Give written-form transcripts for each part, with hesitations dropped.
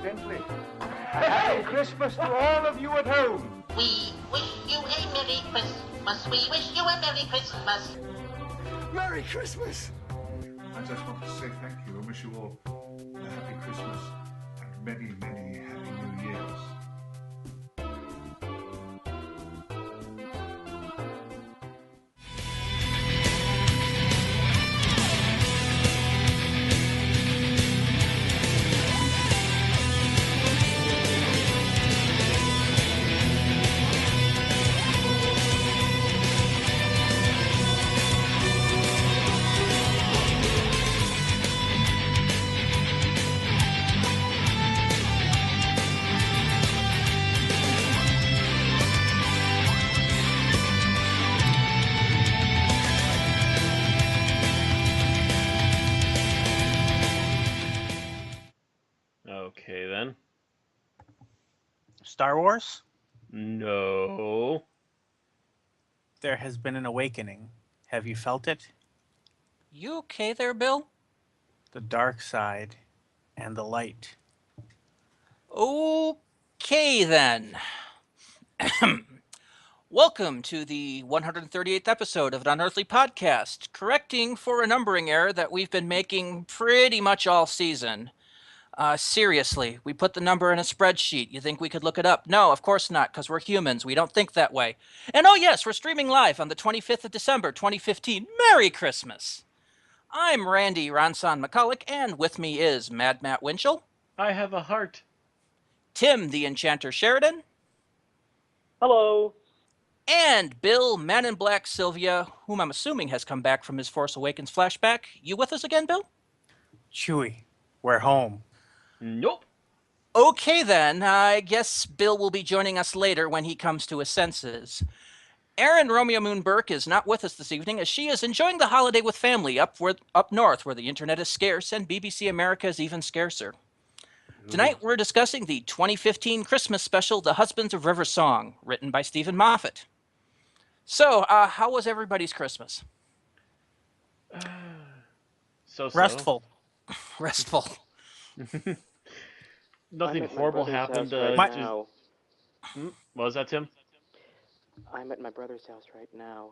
gently. A happy Christmas to all of you at home. We wish you a Merry Christmas. We wish you a Merry Christmas. Merry Christmas. I just want to say thank you and wish you all a happy Christmas and many, many happy New Years. Okay, then. Star Wars? No. There has been an awakening. Have you felt it? You okay there, Bill? The dark side and the light. Okay, then. Welcome to the 138th episode of an Unearthly podcast, correcting for a numbering error that we've been making pretty much all season. Seriously, we put the number in a spreadsheet. You think we could look it up? No, of course not, because we're humans. We don't think that way. And oh yes, we're streaming live on the 25th of December, 2015. Merry Christmas! I'm Randy Ronson McCulloch, and with me is Mad Matt Winchell, I have a heart. Tim the Enchanter Sheridan, Hello. and Bill Man in Black Sylvia, whom I'm assuming has come back from his Force Awakens flashback. You with us again, Bill? Chewie, we're home. Nope. Okay, then. I guess Bill will be joining us later when he comes to his senses. Erin Romeo Moon Burke is not with us this evening, as she is enjoying the holiday with family up north, where the internet is scarce and BBC America is even scarcer. Tonight, we're discussing the 2015 Christmas special, The Husbands of River Song, written by Stephen Moffat. So, how was everybody's Christmas? So. Restful. Restful. Nothing I'm at my horrible brother's happened. house right now. What was that, Tim? I'm at my brother's house right now.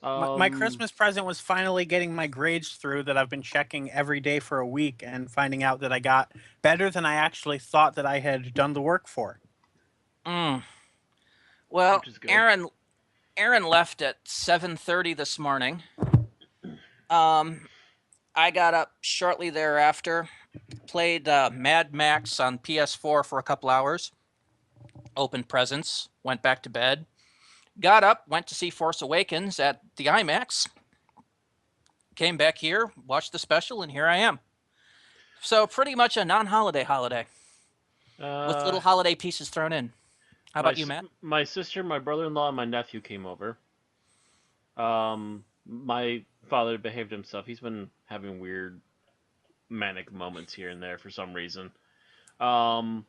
My Christmas present was finally getting my grades through that I've been checking every day for a week and finding out that I got better than I actually thought that I had done the work for. Well, Which is good. Aaron left at 7:30 this morning. I got up shortly thereafter, played Mad Max on PS4 for a couple hours, opened presents, went back to bed, got up, went to see Force Awakens at the IMAX, came back here, watched the special, and here I am. So pretty much a non-holiday holiday, with little holiday pieces thrown in. How about you, Matt? My sister, my brother-in-law, and my nephew came over. My father behaved himself. He's been having weird manic moments here and there for some reason. Who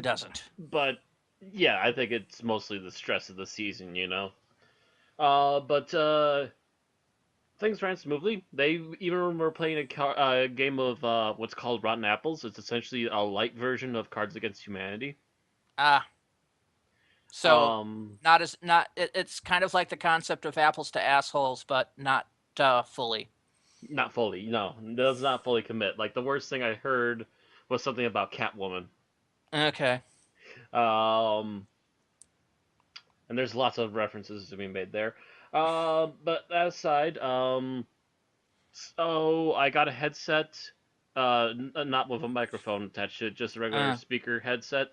doesn't? But yeah, I think it's mostly the stress of the season, you know. But things ran smoothly. They even were playing a game of what's called Rotten Apples. It's essentially a light version of Cards Against Humanity. So it's kind of like the concept of apples to assholes, but not fully. Not fully, no. It does not fully commit. Like, the worst thing I heard was something about Catwoman. Okay. And there's lots of references to be made there. But that aside, so I got a headset, not with a microphone attached to it, just a regular speaker headset.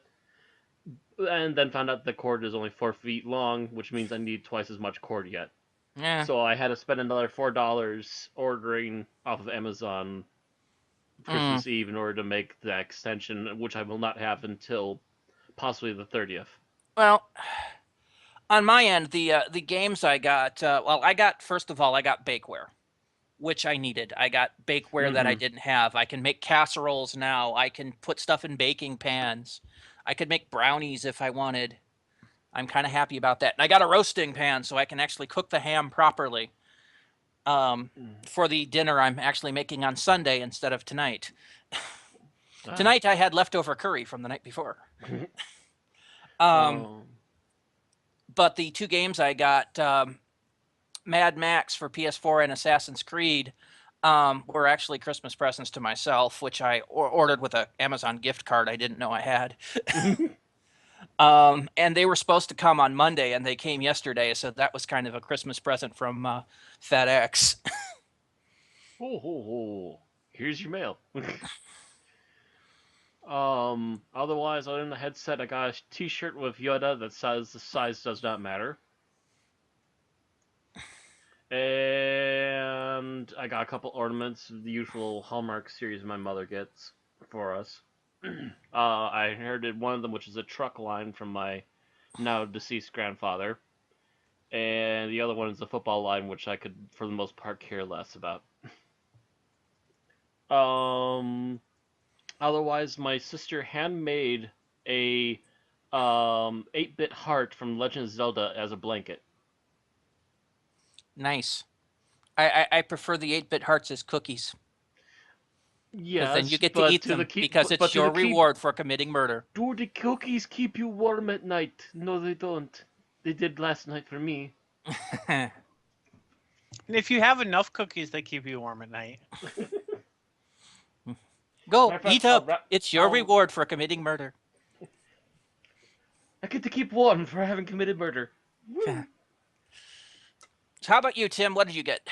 And then found out the cord is only 4 feet long, which means I need twice as much cord yet. Yeah. So I had to spend another $4 ordering off of Amazon Christmas Eve in order to make the extension, which I will not have until possibly the 30th. Well, on my end, the games I got, first of all, I got bakeware, which I needed. I got bakeware that I didn't have. I can make casseroles now. I can put stuff in baking pans. I could make brownies if I wanted. I'm kind of happy about that. And I got a roasting pan so I can actually cook the ham properly. for the dinner I'm actually making on Sunday instead of tonight. Ah. Tonight I had leftover curry from the night before. Oh. But the two games I got, Mad Max for PS4 and Assassin's Creed, were actually Christmas presents to myself, which I ordered with a Amazon gift card I didn't know I had. And they were supposed to come on Monday, and they came yesterday, so that was kind of a Christmas present from FedEx. Oh. Here's your mail. Otherwise, other than the headset, I got a T-shirt with Yoda that says the size does not matter. And I got a couple ornaments, the usual Hallmark series my mother gets for us. I inherited one of them, which is a truck line from my now deceased grandfather. And the other one is a football line, which I could, for the most part, care less about. Otherwise, my sister handmade a 8-bit heart from Legend of Zelda as a blanket. Nice. I prefer the 8-bit hearts as cookies. Because then you Yes, get to but eat to them the keep, because but it's to your the keep, reward for committing murder. do the cookies keep you warm at night? No, they don't. They did last night for me. And if you have enough cookies, they keep you warm at night. Go, Matter of fact, eat up. It's your reward for committing murder. I get to keep warm for having committed murder. So how about you, Tim? What did you get?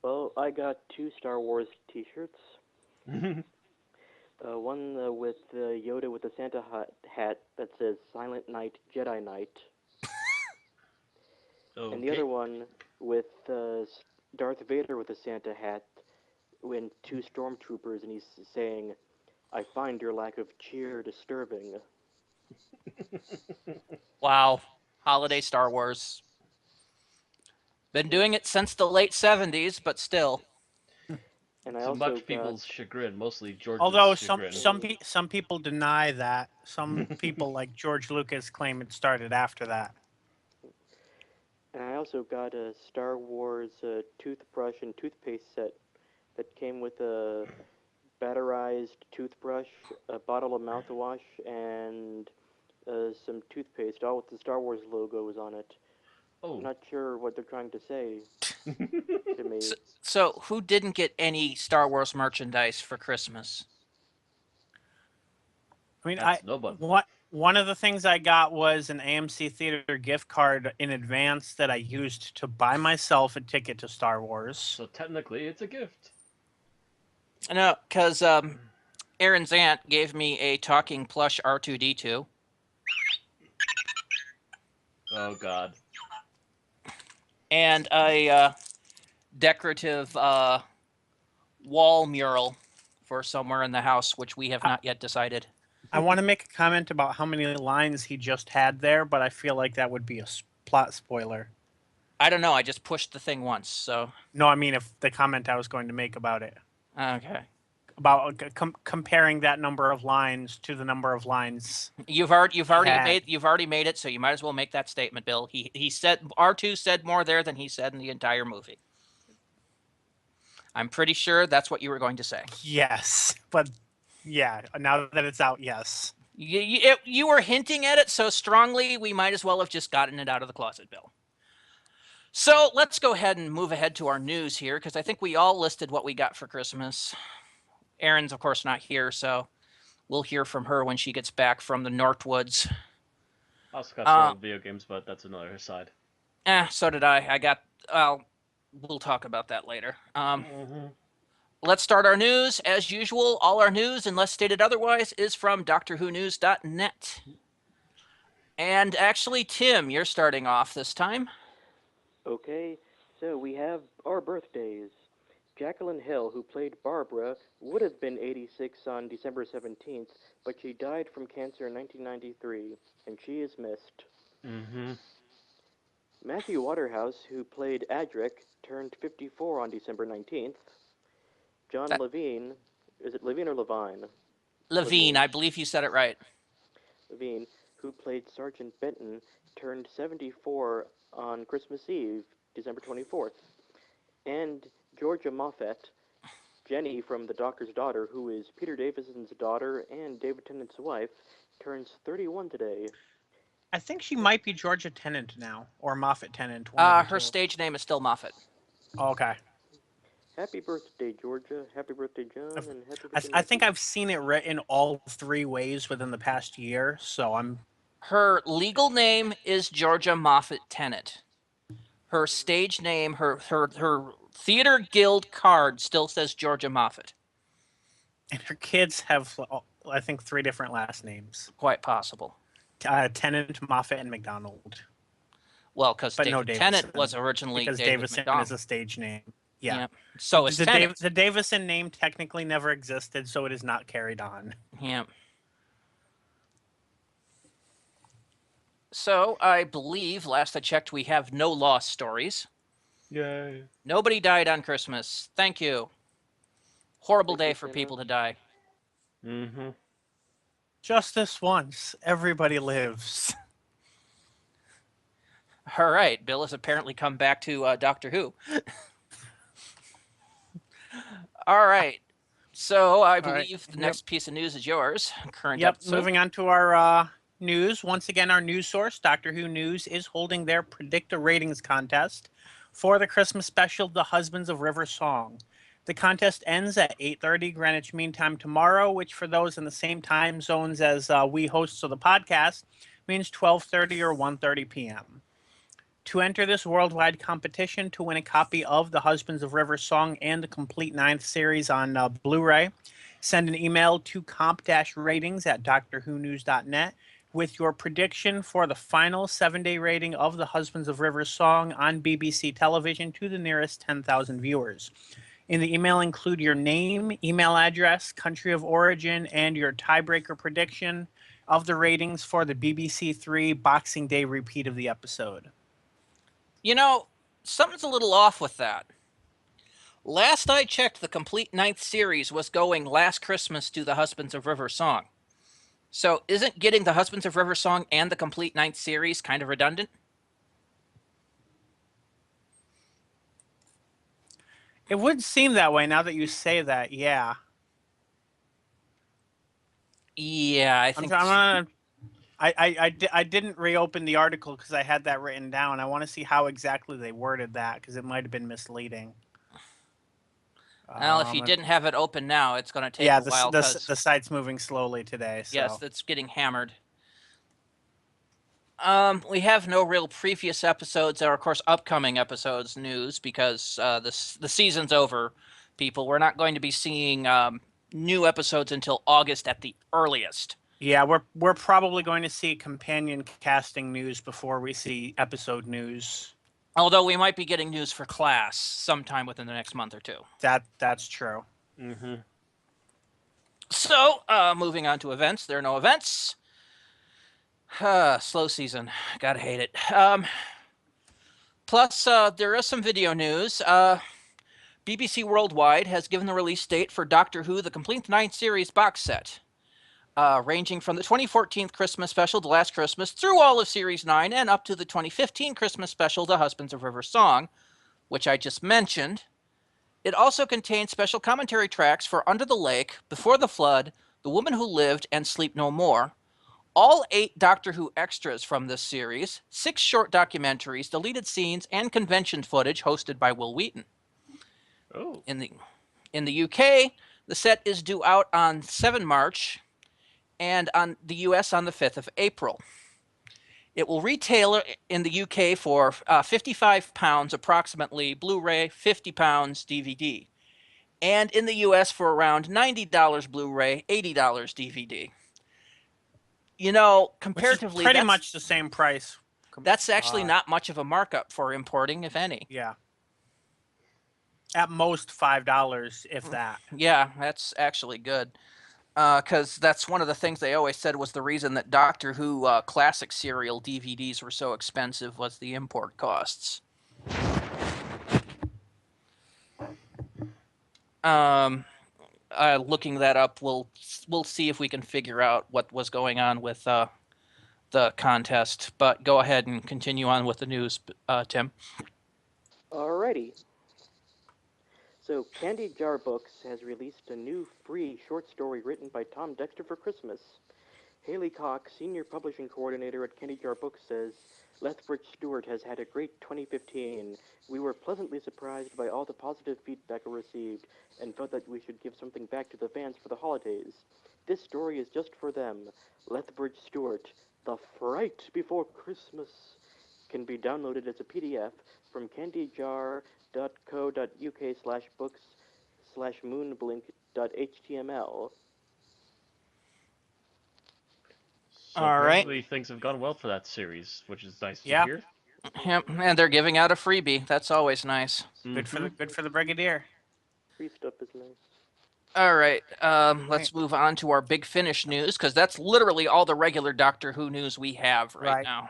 Well, I got 2 Star Wars T-shirts. One with Yoda with the Santa hat that says Silent Night, Jedi Knight. Okay. And the other one with Darth Vader with the Santa hat and 2 stormtroopers, and he's saying, I find your lack of cheer disturbing. Wow. Holiday Star Wars. Been doing it since the late 70s, but still. And I To also much people's chagrin, mostly George's Although chagrin. some people deny that. Some people like George Lucas claim it started after that. And I also got a Star Wars toothbrush and toothpaste set that came with a batterized toothbrush, a bottle of mouthwash, and some toothpaste, all with the Star Wars logos on it. Oh. I'm not sure what they're trying to say to me. So who didn't get any Star Wars merchandise for Christmas? I mean, That's no one. one of the things I got was an AMC Theater gift card in advance that I used to buy myself a ticket to Star Wars. So technically, it's a gift. No, because Aaron's aunt gave me a talking plush R2-D2. Oh God. And a decorative wall mural for somewhere in the house, which we have not yet decided. I want to make a comment about how many lines he just had there, but I feel like that would be a plot spoiler. I don't know. I just pushed the thing once, so. No, I mean if the comment I was going to make about it. Okay. About comparing that number of lines to the number of lines. You've already made it, so you might as well make that statement, Bill. He said R2 said more there than he said in the entire movie. I'm pretty sure that's what you were going to say. Yes, but yeah, now that it's out, yes. You were hinting at it so strongly, we might as well have just gotten it out of the closet, Bill. So let's go ahead and move ahead to our news here, because I think we all listed what we got for Christmas. Erin's, of course, not here, so we'll hear from her when she gets back from the Northwoods. I also got several video games, but that's another side. So did I. We'll talk about that later. Let's start our news. As usual, all our news, unless stated otherwise, is from DoctorWhoNews.net. And actually, Tim, you're starting off this time. Okay, so we have our birthdays. Jacqueline Hill, who played Barbara, would have been 86 on December 17th, but she died from cancer in 1993, and she is missed. Matthew Waterhouse, who played Adric, turned 54 on December 19th. John Levine, is it Levine or Levine? Levine, I believe you said it right. Levine, who played Sergeant Benton, turned 74 on Christmas Eve, December 24th. And Georgia Moffat, Jenny from The Doctor's Daughter, who is Peter Davison's daughter and David Tennant's wife, turns 31 today. I think she might be Georgia Tennant now, or Moffat Tennant. One of the Her two. stage name is still Moffat. Oh, okay. Happy birthday, Georgia. Happy birthday, John. And happy birthday, I think Matthew. I've seen it written all three ways within the past year, so I'm. Her legal name is Georgia Moffat Tennant. Her stage name, her theater guild card still says Georgia Moffat. And her kids have, I think, three different last names: Quite possible. Tennant, Moffat, and McDonald. Well, because But no David Davison, Tennant was originally because David Davison McDonald. is a stage name. Yeah. So is Tennant. The Davison name technically never existed, so it is not carried on. Yeah. So I believe, last I checked, we have no lost stories. Yay. Nobody died on Christmas. Thank you. Horrible day for people to die. Mm-hmm. Just this once, everybody lives. All right, Bill has apparently come back to Doctor Who. All right. So I believe the next piece of news is yours. Current episode. Moving on to our news. Once again, our news source, Doctor Who News, is holding their Predict a Ratings contest for the Christmas special, The Husbands of River Song. The contest ends at 8:30 Greenwich Mean Time tomorrow, which for those in the same time zones as we hosts of the podcast means 12:30 or 1:30 p.m. To enter this worldwide competition to win a copy of The Husbands of River Song and the complete 9th series on Blu-ray, send an email to comp-ratings@drwhonews.net with your prediction for the final 7-day rating of The Husbands of River Song on BBC television to the nearest 10,000 viewers. In the email, include your name, email address, country of origin, and your tiebreaker prediction of the ratings for the BBC Three Boxing Day repeat of the episode. You know, something's a little off with that. Last I checked, the complete 9th series was going last Christmas to The Husbands of River Song. So isn't getting The Husbands of River Song and the complete 9th series kind of redundant? It would seem that way now that you say that, yeah. Yeah, I think... I didn't reopen the article because I had that written down. I want to see how exactly they worded that because it might have been misleading. Well, if you didn't have it open now, it's going to take a while. The site's moving slowly today. So. Yes, it's getting hammered. We have no real previous episodes or, of course, upcoming episodes news because the season's over, people. We're not going to be seeing new episodes until August at the earliest. Yeah, we're probably going to see companion casting news before we see episode news. Although we might be getting news for Class sometime within the next month or two. That's true. Mm-hmm. So, moving on to events. There are no events. Slow season. Gotta hate it. Plus, there is some video news. BBC Worldwide has given the release date for Doctor Who, the complete 9th series box set. Ranging from the 2014 Christmas special, The Last Christmas, through all of Series 9, and up to the 2015 Christmas special, The Husbands of River Song, which I just mentioned. It also contains special commentary tracks for Under the Lake, Before the Flood, The Woman Who Lived, and Sleep No More. All 8 Doctor Who extras from this series, 6 short documentaries, deleted scenes, and convention footage hosted by Will Wheaton. Oh. In the UK, the set is due out on 7 March, and on the US on the 5th of April. It will retail in the UK for £55 approximately Blu-ray, £50 DVD. And in the US for around $90 Blu-ray, $80 DVD. You know, comparatively... Pretty much the same price. That's actually not much of a markup for importing, if any. Yeah. At most $5, if that. Yeah, that's actually good. Because that's one of the things they always said was the reason that Doctor Who classic serial DVDs were so expensive was the import costs. Looking that up, we'll see if we can figure out what was going on with the contest. But go ahead and continue on with the news, Tim. Alrighty. So, Candy Jar Books has released a new free short story written by Tom Dexter for Christmas. Haley Cox, Senior Publishing Coordinator at Candy Jar Books, says Lethbridge Stewart has had a great 2015. We were pleasantly surprised by all the positive feedback we received and felt that we should give something back to the fans for the holidays. This story is just for them. Lethbridge Stewart, The Fright Before Christmas, can be downloaded as a PDF from candyjar.co.uk/books/moonblink.html. So All right. apparently things have gone well for that series, which is nice to Yeah. hear. Yep. And they're giving out a freebie. That's always nice. Good for the Mhm. good for the Brigadier. Free stuff is nice. All right. Right. Let's move on to our Big Finish news because that's literally all the regular Doctor Who news we have right Right. now.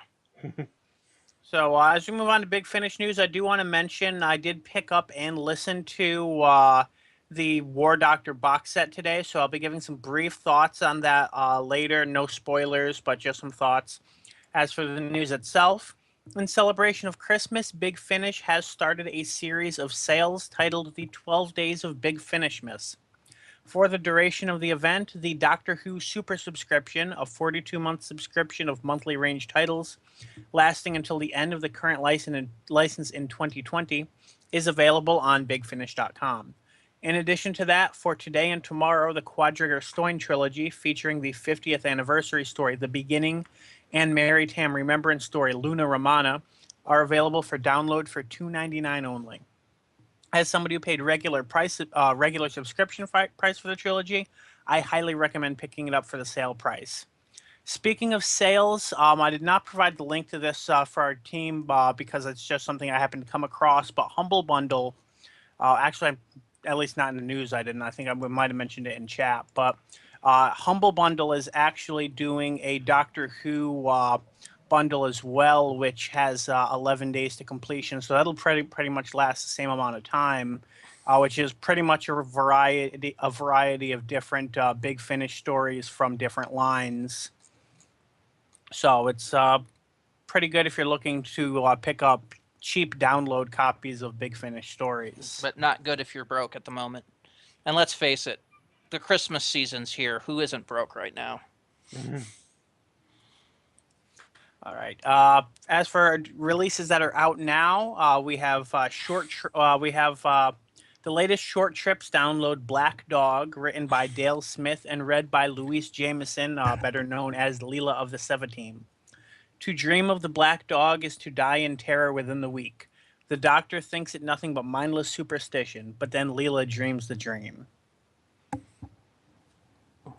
So as we move on to Big Finish news, I do want to mention I did pick up and listen to the War Doctor box set today. So I'll be giving some brief thoughts on that later. No spoilers, but just some thoughts. As for the news itself, in celebration of Christmas, Big Finish has started a series of sales titled The 12 Days of Big Finishmas. For the duration of the event, the Doctor Who Super Subscription, a 42-month subscription of monthly range titles, lasting until the end of the current license in 2020, is available on BigFinish.com. In addition to that, for today and tomorrow, the Quadriga Stoin trilogy, featuring the 50th anniversary story, The Beginning, and Mary Tam Remembrance story, Luna Romana, are available for download for $2.99 only. As somebody who paid regular subscription price for the trilogy, I highly recommend picking it up for the sale price. Speaking of sales, I did not provide the link to this for our team because it's just something I happened to come across. But Humble Bundle, actually, at least not in the news, I didn't. I think I might have mentioned it in chat. But Humble Bundle is actually doing a Doctor Who bundle as well, which has 11 days to completion. So that'll pretty much last the same amount of time, which is pretty much a variety of different Big Finish stories from different lines. So it's pretty good if you're looking to pick up cheap download copies of Big Finish stories. But not good if you're broke at the moment. And let's face it, the Christmas season's here. Who isn't broke right now? All right. As for releases that are out now, we have the latest Short Trips download, Black Dog, written by Dale Smith and read by Louise Jameson, better known as Leela of the Seventeen. To dream of the Black Dog is to die in terror within the week. The Doctor thinks it nothing but mindless superstition, but then Leela dreams the dream.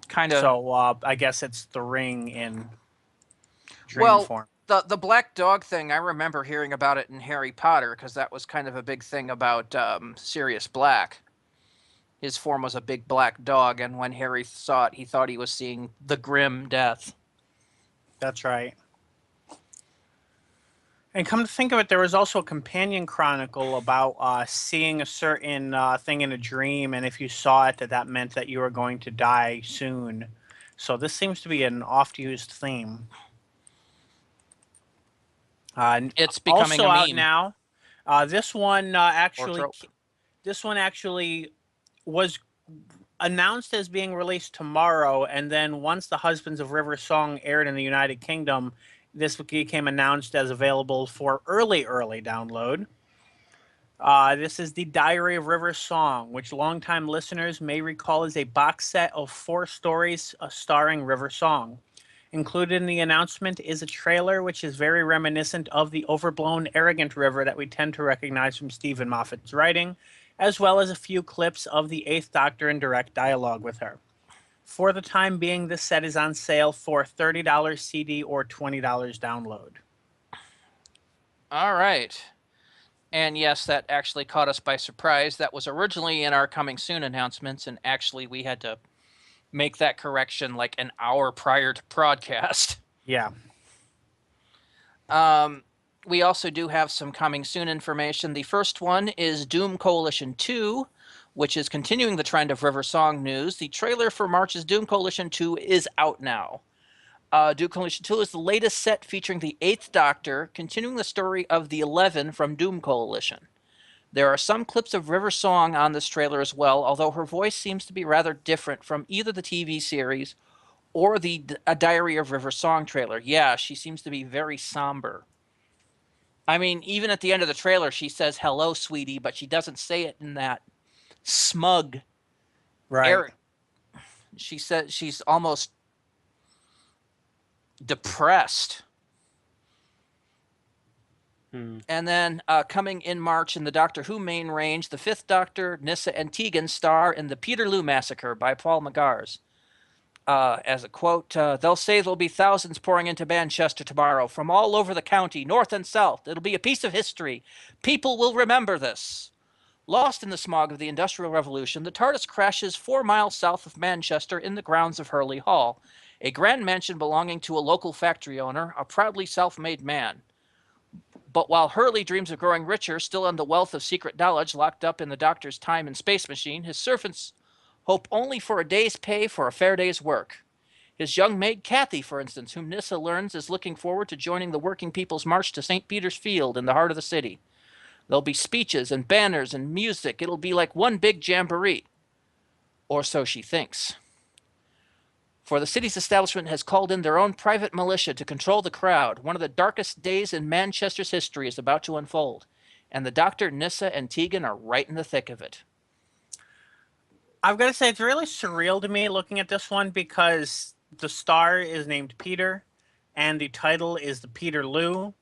Kind of. So I guess it's the Ring in dream form. The Black Dog thing, I remember hearing about it in Harry Potter because that was kind of a big thing about Sirius Black. His form was a big black dog, and when Harry saw it, he thought he was seeing the grim death. That's right. And come to think of it, there was also a companion chronicle about seeing a certain thing in a dream, and if you saw it, that meant that you were going to die soon. So this seems to be an oft-used theme. It's becoming also a out meme. now. This one actually was announced as being released tomorrow, and then once The Husbands of River Song aired in the United Kingdom, this became announced as available for early download. This is The Diary of River Song, which longtime listeners may recall as a box set of 4 stories starring River Song. Included in the announcement is a trailer which is very reminiscent of the overblown, arrogant river that we tend to recognize from Stephen Moffat's writing, as well as a few clips of the 8th Doctor in direct dialogue with her. For the time being, this set is on sale for $30 CD or $20 download. All right. And yes, that actually caught us by surprise. That was originally in our coming soon announcements, and actually we had to make that correction like an hour prior to broadcast. Yeah. We also do have some coming soon information. The first one is Doom Coalition 2, which is continuing the trend of River Song news. The trailer for March's Doom Coalition 2 is out now. Doom Coalition 2 is the latest set featuring the 8th Doctor, continuing the story of the 11 from Doom Coalition. There are some clips of River Song on this trailer as well, although her voice seems to be rather different from either the TV series or the A Diary of River Song trailer. Yeah, she seems to be very somber. I mean, even at the end of the trailer, she says, "Hello, sweetie," but she doesn't say it in that smug Right. air. She says she's almost depressed. And then coming in March in the Doctor Who main range, the Fifth Doctor, Nyssa, and Tegan star in the Peterloo Massacre by Paul McGarrs. As a quote, they'll say there'll be thousands pouring into Manchester tomorrow from all over the county, north and south. It'll be a piece of history. People will remember this. Lost in the smog of the Industrial Revolution, the TARDIS crashes 4 miles south of Manchester in the grounds of Hurley Hall, a grand mansion belonging to a local factory owner, a proudly self-made man. But while Hurley dreams of growing richer, still on the wealth of secret knowledge locked up in the Doctor's time and space machine, his servants hope only for a day's pay for a fair day's work. His young maid, Kathy, for instance, whom Nyssa learns is looking forward to joining the working people's march to St. Peter's Field in the heart of the city. There'll be speeches and banners and music. It'll be like one big jamboree. Or so she thinks. For the city's establishment has called in their own private militia to control the crowd. One of the darkest days in Manchester's history is about to unfold. And the Doctor, Nyssa, and Tegan are right in the thick of it. I've got to say, it's really surreal to me looking at this one because the star is named Peter and the title is the Peterloo,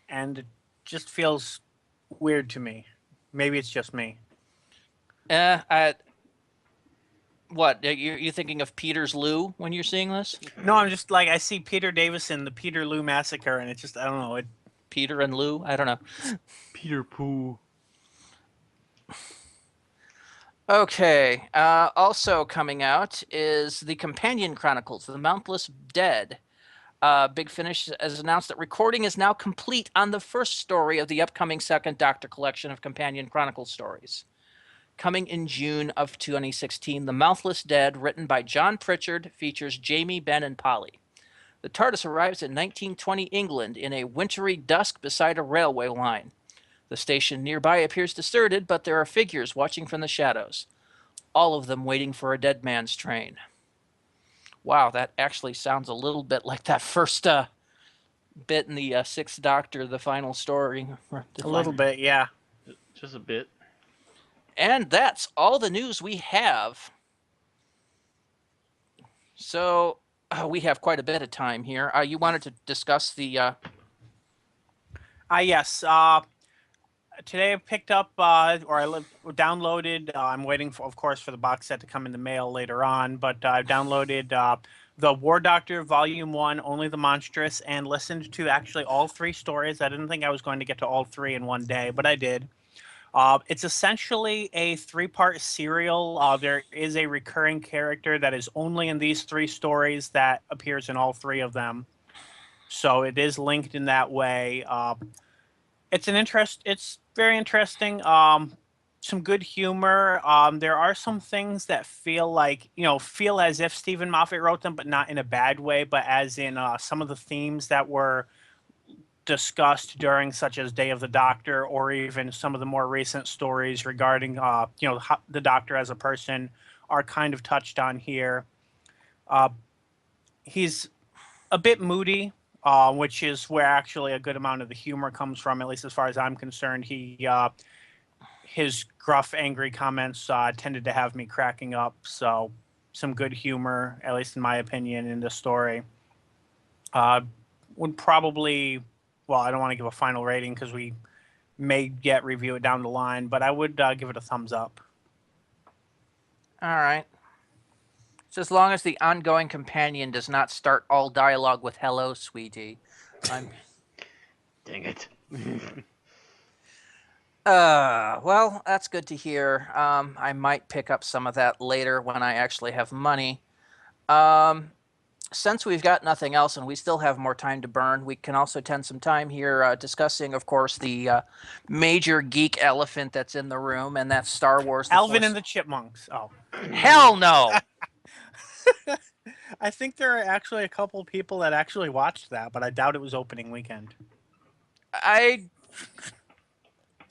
and it just feels weird to me. Maybe it's just me. What, you thinking of Peter's Lou when you're seeing this? No, I'm just like, I see Peter Davison, the Peterloo Massacre, and it's just, I don't know. Peter and Lou? I don't know. Peter Pooh. Okay. Also coming out is the Companion Chronicles, The Mountless Dead. Big Finish has announced that recording is now complete on the first story of the upcoming second Doctor collection of Companion Chronicles stories. Coming in June of 2016, The Mouthless Dead, written by John Pritchard, features Jamie, Ben, and Polly. The TARDIS arrives in 1920 England in a wintry dusk beside a railway line. The station nearby appears deserted, but there are figures watching from the shadows, all of them waiting for a dead man's train. Wow, that actually sounds a little bit like that first bit in the Sixth Doctor, the final story. A little bit, yeah. Just a bit. And that's all the news we have. So we have quite a bit of time here. You wanted to discuss the... Yes. Today I picked up, downloaded, I'm waiting, for, of course, for the box set to come in the mail later on, but I've downloaded the War Doctor Volume 1, Only the Monstrous, and listened to actually all 3 stories. I didn't think I was going to get to all 3 in one day, but I did. It's essentially a 3-part serial. There is a recurring character that is only in these 3 stories that appears in all 3 of them. So it is linked in that way. It's very interesting. Some good humor. There are some things that feel as if Stephen Moffat wrote them, but not in a bad way, but as in some of the themes that were discussed during, such as Day of the Doctor, or even some of the more recent stories regarding the Doctor as a person are kind of touched on here. He's a bit moody, which is where actually a good amount of the humor comes from, at least as far as I'm concerned. His gruff, angry comments tended to have me cracking up, so some good humor, at least in my opinion, in this story. Would probably... Well, I don't want to give a final rating because we may review it down the line, but I would give it a thumbs up. All right. So as long as the ongoing companion does not start all dialogue with "Hello, sweetie," I'm... Dang it. Well, that's good to hear. I might pick up some of that later when I actually have money. Since we've got nothing else and we still have more time to burn, we can also spend some time here discussing, of course, the major geek elephant that's in the room, and that's Star Wars. Alvin and the Chipmunks. Oh. Hell no! I think there are actually a couple people that actually watched that, but I doubt it was opening weekend.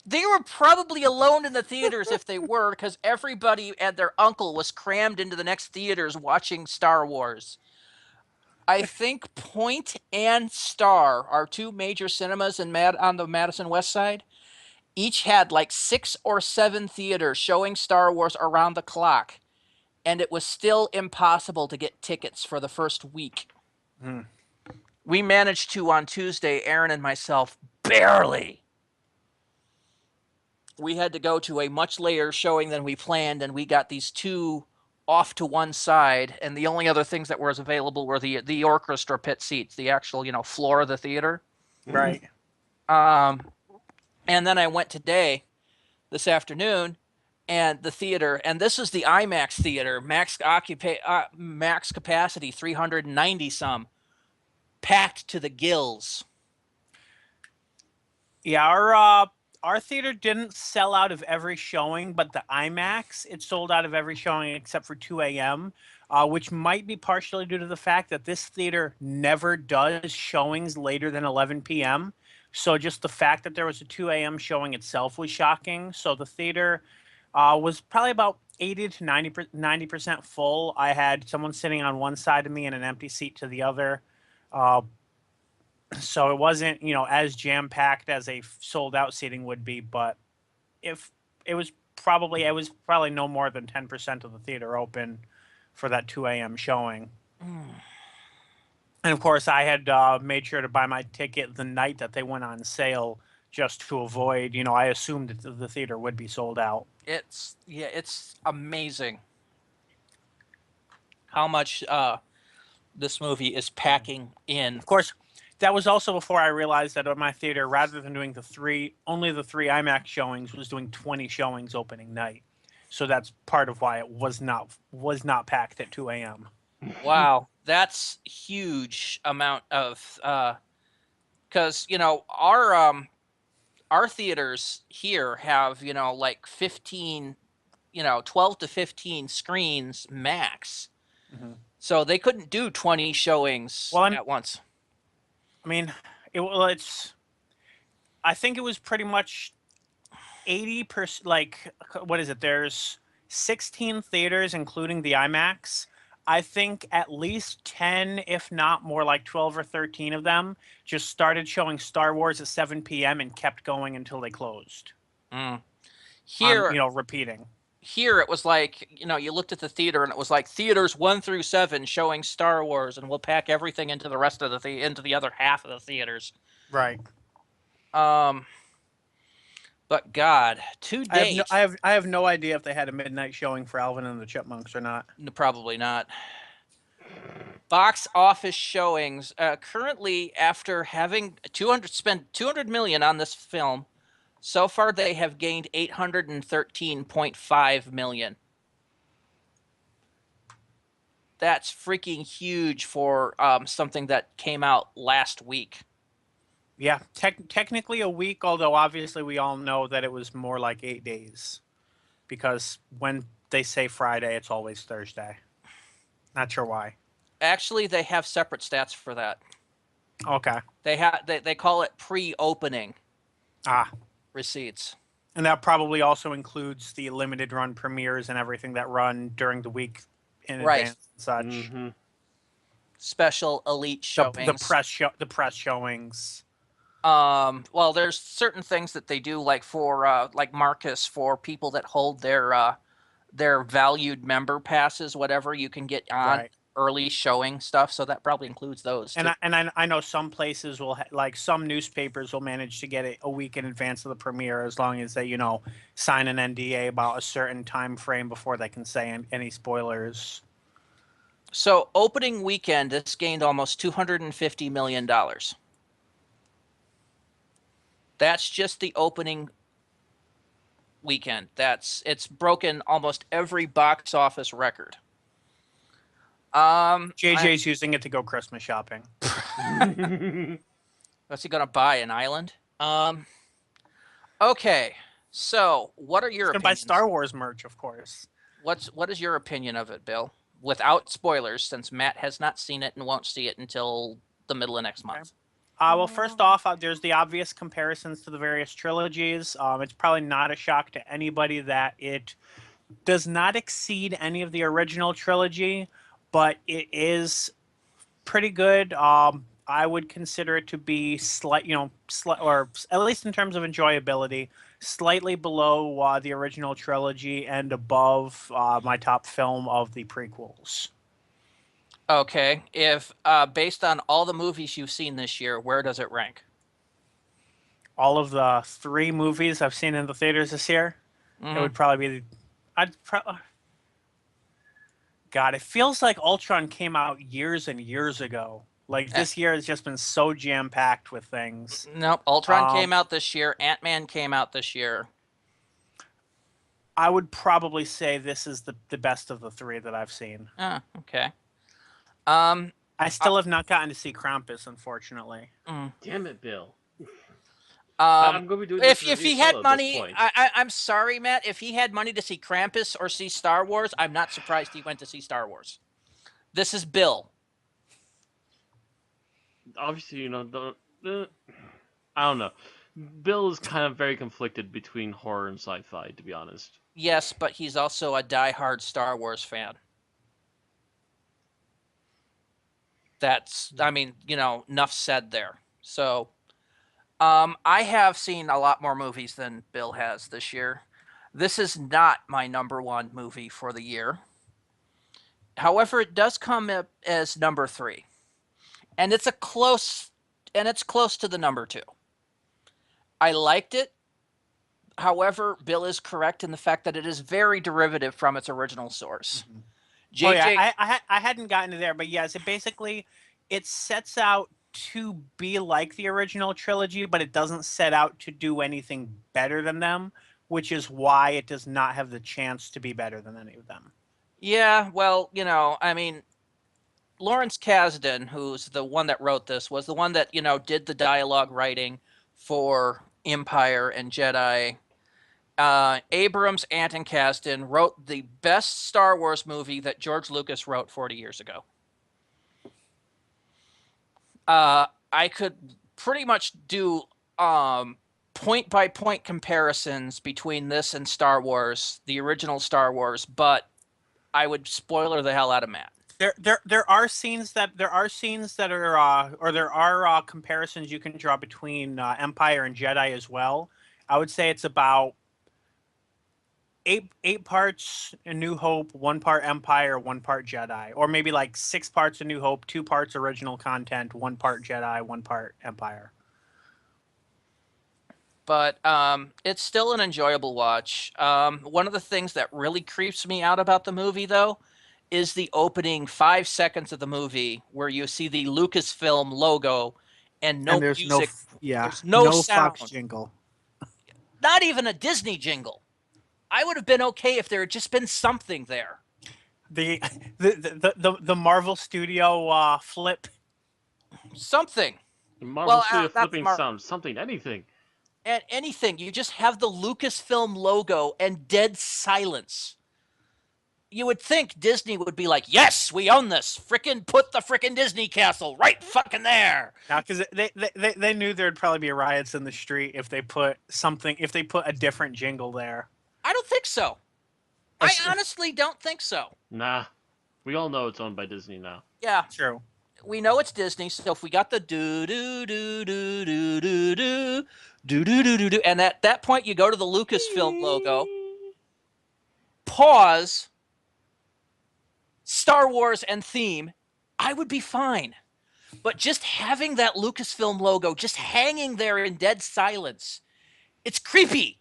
They were probably alone in the theaters if they were, because everybody and their uncle was crammed into the next theaters watching Star Wars. I think Point and Star, our two major cinemas on the Madison West Side, each had like 6 or 7 theaters showing Star Wars around the clock, and it was still impossible to get tickets for the first week. We managed to on Tuesday, Aaron and myself, barely. We had to go to a much later showing than we planned, and we got these two off to one side, and the only other things that were available were the orchestra pit seats, the actual floor of the theater. Right. And then I went today, this afternoon, and the theater, and this is the IMAX theater, max capacity 390 some, packed to the gills. Yeah, our theater didn't sell out of every showing, but the IMAX, it sold out of every showing except for 2 a.m., which might be partially due to the fact that this theater never does showings later than 11 p.m. So just the fact that there was a 2 a.m. showing itself was shocking. So the theater was probably about 80 to 90% full. I had someone sitting on one side of me and an empty seat to the other. So it wasn't, as jam packed as a sold out seating would be, but if it was probably no more than 10% of the theater open for that 2 a.m. showing. And of course, I had made sure to buy my ticket the night that they went on sale just to avoid, I assumed that the theater would be sold out. It's amazing how much this movie is packing in. Of course, that was also before I realized that at my theater, rather than doing only the three IMAX showings, was doing 20 showings opening night. So that's part of why it was not packed at 2 a.m. Wow, that's huge amount of because our theaters here have like 15, 12 to 15 screens max. Mm-hmm. So they couldn't do 20 showings at once. I mean, I think it was pretty much 80%. Like, what is it? There's 16 theaters, including the IMAX. I think at least 10, if not more, like 12 or 13 of them just started showing Star Wars at 7 p.m. and kept going until they closed. Here, repeating. Here it was like, you looked at the theater and it was like theaters 1 through 7 showing Star Wars, and we'll pack everything into the rest of into the other half of the theaters. Right. But God, to date, I have no idea if they had a midnight showing for Alvin and the Chipmunks or not. Probably not. Box office showings currently, after having spent $200 million on this film, so far they have gained $813.5 million. That's freaking huge for something that came out last week. Yeah, technically a week, although obviously we all know that it was more like 8 days, because when they say Friday, it's always Thursday. Not sure why. Actually, they have separate stats for that. Okay. They call it pre-opening receipts. And that probably also includes the limited run premieres and everything that run during the week in advance and such. Mm-hmm. Special elite showings. The press showings. Well, there's certain things that they do, like for like Marcus, for people that hold their valued member passes, whatever, you can get on early showing stuff. So that probably includes those too. And I know some places will like some newspapers will manage to get it a week in advance of the premiere, as long as they sign an NDA about a certain time frame before they can say any spoilers. So opening weekend, this gained almost $250 million. That's just the opening weekend. It's broken almost every box office record. JJ's using it to go Christmas shopping. What's he gonna buy? An island? Okay. So, what are your opinions? Buy Star Wars merch, of course. What is your opinion of it, Bill? Without spoilers, since Matt has not seen it and won't see it until the middle of next month. Well, first off, there's the obvious comparisons to the various trilogies. It's probably not a shock to anybody that it does not exceed any of the original trilogy, but it is pretty good. I would consider it to be or at least in terms of enjoyability, slightly below the original trilogy and above my top film of the prequels. Okay, if based on all the movies you've seen this year, where does it rank? All of the 3 movies I've seen in the theaters this year, it would probably be. God, it feels like Ultron came out years and years ago. Like this year has just been so jam packed with things. Nope, Ultron came out this year. Ant-Man came out this year. I would probably say this is the best of the 3 that I've seen. Okay. I still have not gotten to see Krampus, unfortunately. Damn it, Bill. I'm going to be doing this if he had money, I'm sorry, Matt. If he had money to see Krampus or see Star Wars, I'm not surprised he went to see Star Wars. This is Bill. Obviously, I don't know. Bill is kind of very conflicted between horror and sci-fi, to be honest. Yes, but he's also a diehard Star Wars fan. Enough said there. So, I have seen a lot more movies than Bill has this year. This is not my number 1 movie for the year. However, it does come up as number 3. And it's close to the number 2. I liked it. However, Bill is correct in the fact that it is very derivative from its original source. I hadn't gotten to there, but yes, it sets out to be like the original trilogy, but it doesn't set out to do anything better than them, which is why it does not have the chance to be better than any of them. Yeah, well, Lawrence Kasdan, who's the one that wrote this, was the one that, did the dialogue writing for Empire and Jedi. Abrams, Ant, and Kasdan wrote the best Star Wars movie that George Lucas wrote 40 years ago. I could pretty much do point-by-point comparisons between this and Star Wars, the original Star Wars, but I would spoiler the hell out of Matt. There are scenes that are or there are comparisons you can draw between Empire and Jedi as well. I would say it's about eight parts A New Hope, 1 part Empire, 1 part Jedi, or maybe like 6 parts A New Hope, 2 parts original content, 1 part Jedi, 1 part Empire. But it's still an enjoyable watch. One of the things that really creeps me out about the movie, though, is the opening 5 seconds of the movie where you see the Lucasfilm logo and there's music. There's no sound. Fox jingle. Not even a Disney jingle. I would have been okay if there had just been something there. The Marvel Studio flip. Something. The Marvel Studio flipping sound. Something. Anything. And anything. You just have the Lucasfilm logo and dead silence. You would think Disney would be like, yes, we own this. Frickin' put the frickin' Disney castle right fucking there. Now, because they knew there'd probably be riots in the street if they put a different jingle there. I don't think so. I honestly don't think so. Nah. We all know it's owned by Disney now. Yeah. True. We know it's Disney, so if we got the do-do-do-do-do-do-do-do-do-do-do-do, and at that point you go to the Lucasfilm logo, pause, Star Wars and theme, I would be fine. But just having that Lucasfilm logo just hanging there in dead silence, it's creepy.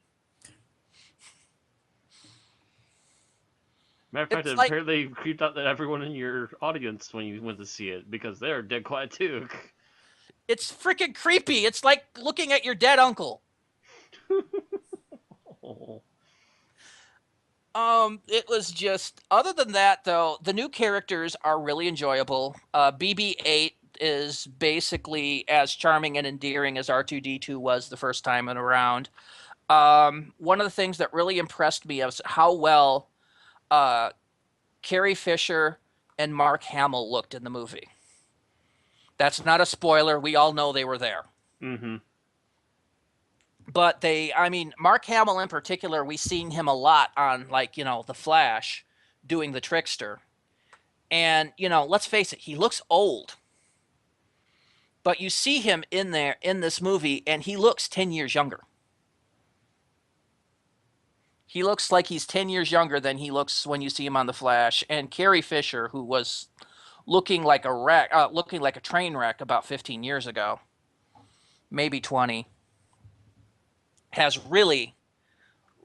Matter of fact, it apparently creeped out that everyone in your audience when you went to see it, because they're dead quiet too. It's freaking creepy. It's like looking at your dead uncle. It was just, other than that, though, the new characters are really enjoyable. BB-8 is basically as charming and endearing as R2-D2 was the first time around. One of the things that really impressed me is how well Carrie Fisher and Mark Hamill looked in the movie. That's not a spoiler. We all know they were there. Mm-hmm. But Mark Hamill in particular, we've seen him a lot on, like, The Flash doing the trickster. And, let's face it, he looks old. But you see him in this movie, and he looks 10 years younger. He looks like he's 10 years younger than he looks when you see him on The Flash. And Carrie Fisher, who was looking like a wreck, looking like a train wreck about 15 years ago, maybe 20, has really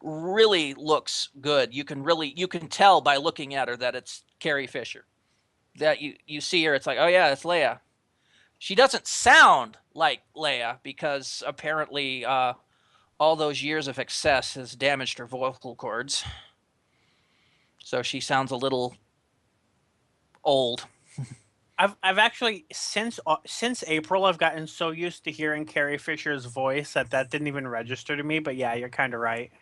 looks good. You can tell by looking at her that it's Carrie Fisher. That you see her, it's like, oh yeah, it's Leia. She doesn't sound like Leia because apparently all those years of excess has damaged her vocal cords. So she sounds a little old. I've actually since April I've gotten so used to hearing Carrie Fisher's voice that didn't even register to me. But yeah, you're kind of right.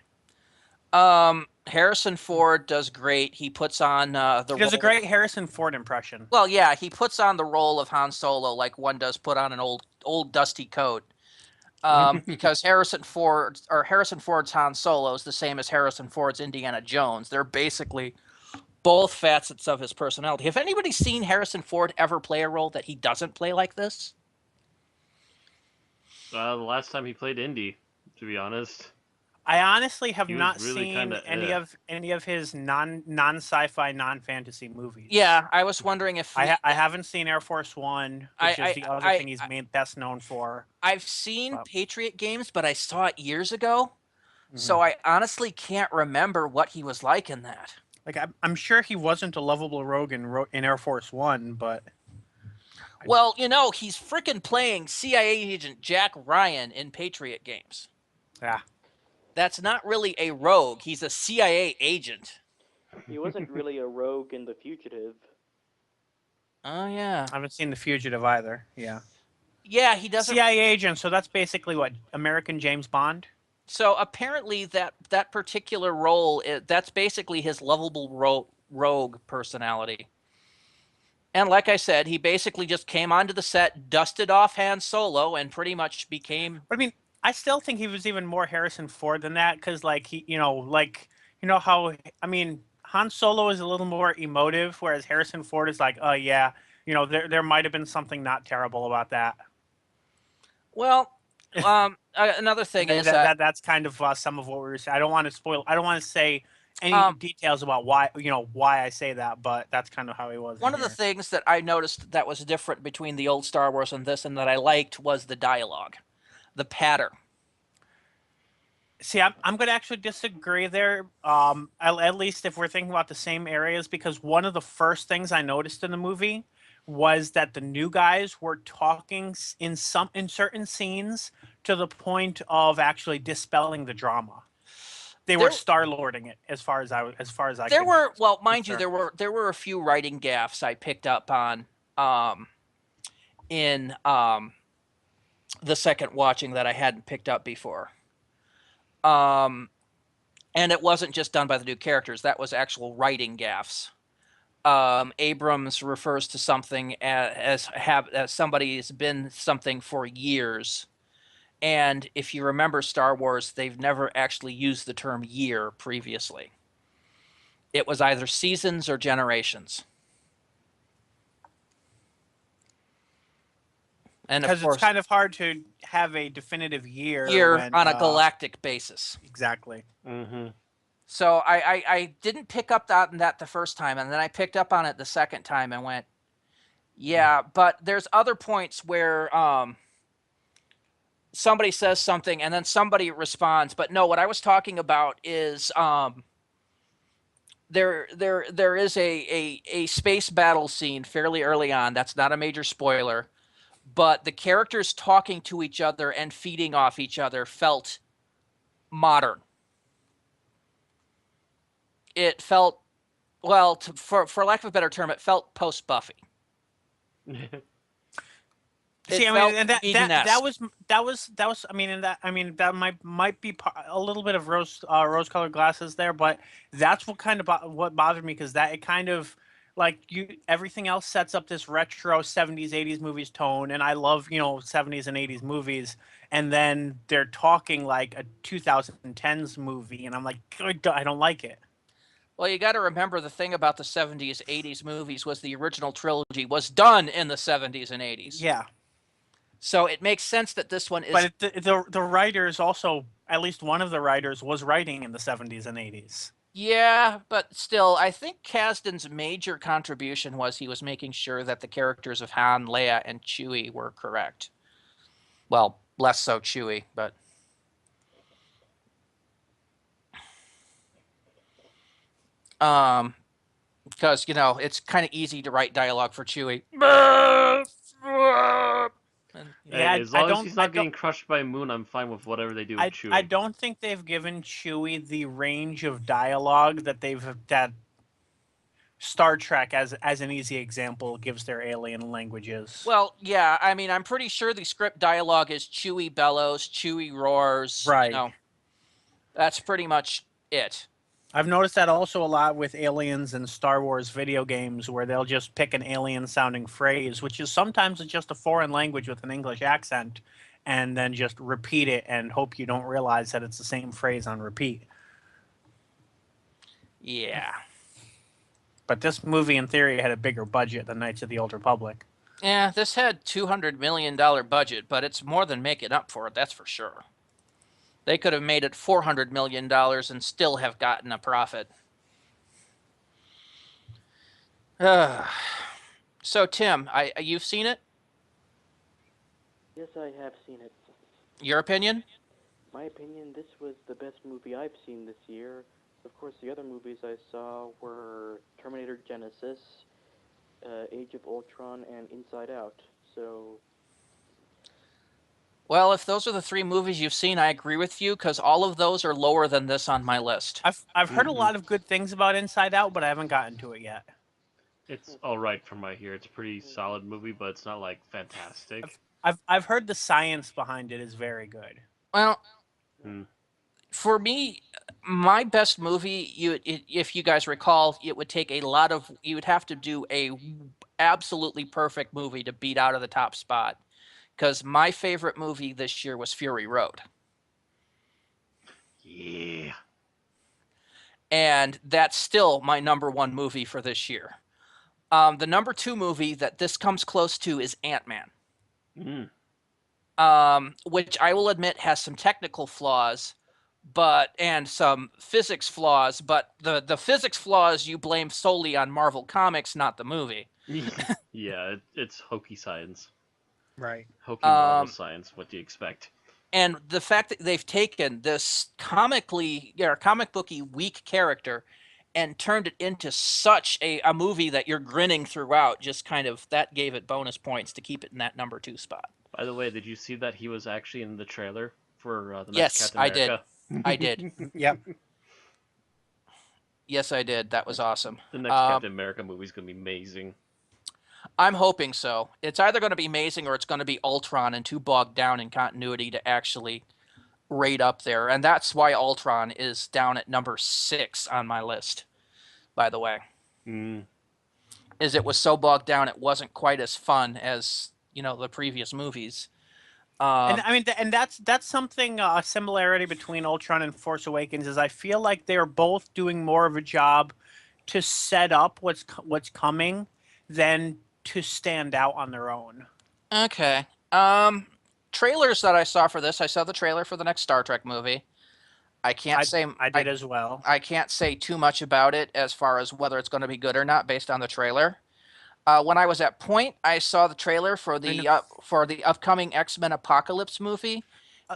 Harrison Ford does great. He puts on He does a great Harrison Ford impression. Well, yeah, he puts on the role of Han Solo like one does put on an old dusty coat. Because Harrison Ford's Han Solo is the same as Harrison Ford's Indiana Jones. They're basically both facets of his personality. Have anybody seen Harrison Ford ever play a role that he doesn't play like this? The last time he played Indy, to be honest. I honestly have He was not really seen kinda, any of his non-sci-fi, non-fantasy movies. Yeah, I was wondering if I haven't seen Air Force One, which is the other thing he's best known for. I've seen Patriot Games, but I saw it years ago, so I honestly can't remember what he was like in that. Like I'm sure he wasn't a lovable rogue in Air Force One, but well, he's freaking playing CIA agent Jack Ryan in Patriot Games. Yeah. That's not really a rogue. He's a CIA agent. He wasn't really a rogue in The Fugitive. Oh, yeah. I haven't seen The Fugitive either. Yeah. Yeah, he doesn't... CIA agent, so that's basically what? American James Bond? So apparently that particular role, that's basically his lovable rogue personality. And like I said, he basically just came onto the set, dusted off Han Solo, and pretty much became... I mean, I still think he was even more Harrison Ford than that, because like how Han Solo is a little more emotive, whereas Harrison Ford is like, oh yeah, there might have been something not terrible about that. Well, another thing is that's kind of some of what we were saying. I don't want to spoil. I don't want to say any details about why I say that, but that's kind of how he was. One of the things that I noticed that was different between the old Star Wars and this, and that I liked, was the dialogue. The patter. See, I'm going to actually disagree there, at least if we're thinking about the same areas, because one of the first things I noticed in the movie was that the new guys were talking in certain scenes to the point of actually dispelling the drama. They were Star-Lording it as far as I there were, well, mind you, there were a few writing gaffes I picked up on in the second watching that I hadn't picked up before. And it wasn't just done by the new characters. That was actual writing gaffes. Abrams refers to something as somebody has been something for years. And if you remember Star Wars, they've never actually used the term year previously. It was either seasons or generations. And because it's kind of hard to have a definitive year on a galactic basis. Exactly. Mm-hmm. So I didn't pick up on that the first time, and then I picked up on it the second time and went, yeah, but there's other points where somebody says something and then somebody responds. But no, what I was talking about is there is a space battle scene fairly early on. That's not a major spoiler. But the characters talking to each other and feeding off each other felt modern. It felt, well, for lack of a better term, it felt post-Buffy. See, I mean, and that was. I mean, that might be a little bit of rose-colored glasses there, but that's what kind of what bothered me, because that it kind of like everything else sets up this retro 70s 80s movies tone, and I love 70s and 80s movies, and then they're talking like a 2010s movie, and I'm like, I don't like it. Well, you got to remember the thing about the 70s, 80s movies was the original trilogy was done in the 70s and 80s. Yeah, So it makes sense that this one is. but the writers also, at least one of the writers was writing in the 70s and 80s. Yeah, but still, I think Kasdan's major contribution was he was making sure that the characters of Han, Leia, and Chewie were correct. Well, less so Chewie, but because it's kind of easy to write dialogue for Chewie. And, Hey, as long as he's not getting crushed by a moon, I'm fine with whatever they do with Chewie. I don't think they've given Chewie the range of dialogue that Star Trek, as an easy example, gives their alien languages. Well, yeah, I mean, I'm pretty sure the script dialogue is Chewie bellows, Chewie roars. Right. That's pretty much it. I've noticed that also a lot with aliens and Star Wars video games, where they'll just pick an alien-sounding phrase, which is sometimes just a foreign language with an English accent, and then just repeat it and hope you don't realize that it's the same phrase on repeat. Yeah. But this movie, in theory, had a bigger budget than Knights of the Old Republic. Yeah, this had $200 million budget, but it's more than making up for it, that's for sure. They could have made it $400 million and still have gotten a profit. So, Tim, you've seen it? Yes, I have seen it. Your opinion? My opinion, this was the best movie I've seen this year. Of course, the other movies I saw were Terminator Genesis, Age of Ultron, and Inside Out. So, well, if those are the three movies you've seen, I agree with you, because all of those are lower than this on my list. I've heard a lot of good things about Inside Out, but I haven't gotten to it yet. It's all right from what I hear. It's a pretty solid movie, but it's not like fantastic. I've heard the science behind it is very good. Well, for me, my best movie, if you guys recall, it would take you would have to do a absolutely perfect movie to beat out of the top spot. Because my favorite movie this year was Fury Road. Yeah. And that's still my number one movie for this year. The number two movie that this comes close to is Ant-Man. Which I will admit has some technical flaws, and some physics flaws, but the physics flaws you blame solely on Marvel Comics, not the movie. Yeah, it's hokey science. Right. Hokey Marvel science. What do you expect? And the fact that they've taken this comic booky weak character and turned it into such a movie that you're grinning throughout, just kind of, that gave it bonus points to keep it in that number 2 spot. By the way, did you see that he was actually in the trailer for the next Yes, Captain America? I did. Yep. Yes, I did. That was awesome. The next Captain America movie is going to be amazing. I'm hoping so. It's either going to be amazing or it's going to be Ultron and too bogged down in continuity to actually rate up there. And that's why Ultron is down at number 6 on my list, by the way. Is it was so bogged down it wasn't quite as fun as, the previous movies. And I mean, and that's something, a similarity between Ultron and Force Awakens is I feel like they're both doing more of a job to set up what's coming than to stand out on their own. Okay. Trailers that I saw for this, I saw the trailer for the next Star Trek movie. I did as well. I can't say too much about it as far as whether it's going to be good or not based on the trailer. When I was at Point, I saw the trailer for the upcoming X-Men Apocalypse movie,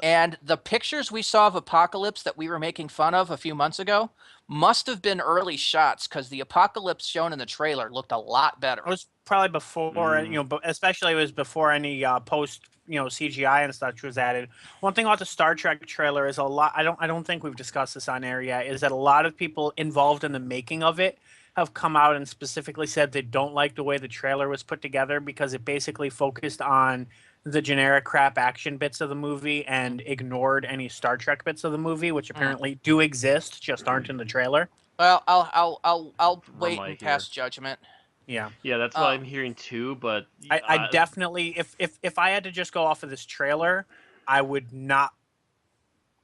and the pictures we saw of Apocalypse that we were making fun of a few months ago must have been early shots, because the Apocalypse shown in the trailer looked a lot better. It was probably before, especially it was before any post, CGI and such was added. One thing about the Star Trek trailer is a lot. I don't think we've discussed this on air yet. Is that a lot of people involved in the making of it have come out and specifically said they don't like the way the trailer was put together, because it basically focused on the generic crap action bits of the movie and ignored any Star Trek bits of the movie, which apparently do exist, just aren't in the trailer. Well, I'll wait and pass judgment. Yeah. Yeah, that's what I'm hearing too. But I definitely, if I had to just go off of this trailer, I would not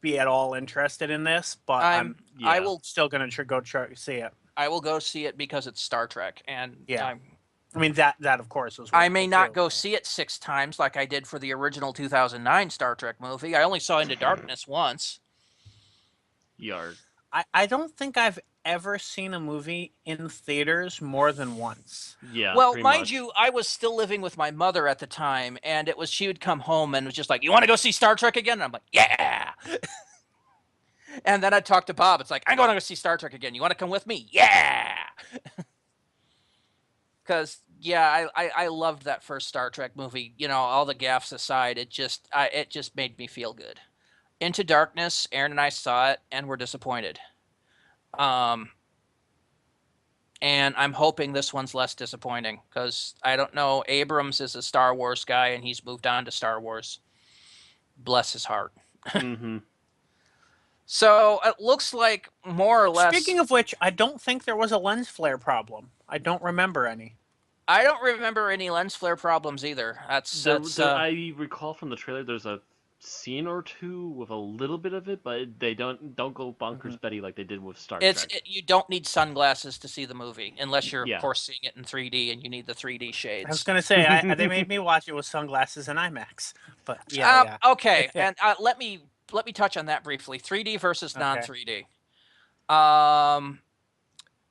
be at all interested in this. But I yeah. will still gonna go see it. I will go see it because it's Star Trek, and Yeah. I mean that of course was. I may not go see it 6 times like I did for the original 2009 Star Trek movie. I only saw Into Darkness once. Yard. I don't think I've ever seen a movie in theaters more than once. Yeah. Well, pretty mind much. you, I was still living with my mother at the time, and it was she would come home and was just like, "You want to go see Star Trek again?" And I'm like, "Yeah." And then I'd talk to Bob. It's like, "I'm going to go see Star Trek again. You want to come with me?" Yeah. Because I loved that first Star Trek movie. You know, all the gaffes aside, it just made me feel good. Into Darkness, Aaron and I saw it and were disappointed. And I'm hoping this one's less disappointing because I don't know. Abrams is a Star Wars guy and he's moved on to Star Wars. Bless his heart. Mm-hmm. So it looks like more or less. Speaking of which, I don't think there was a lens flare problem. I don't remember any. I don't remember any lens flare problems either. I recall from the trailer there's a scene or two with a little bit of it, but they don't go bonkers Betty like they did with Star Trek. You don't need sunglasses to see the movie unless you're Yeah. of course seeing it in 3D and you need the 3D shades. I was gonna say they made me watch it with sunglasses and IMAX, but yeah. Okay, and let me touch on that briefly. 3D versus non-3D.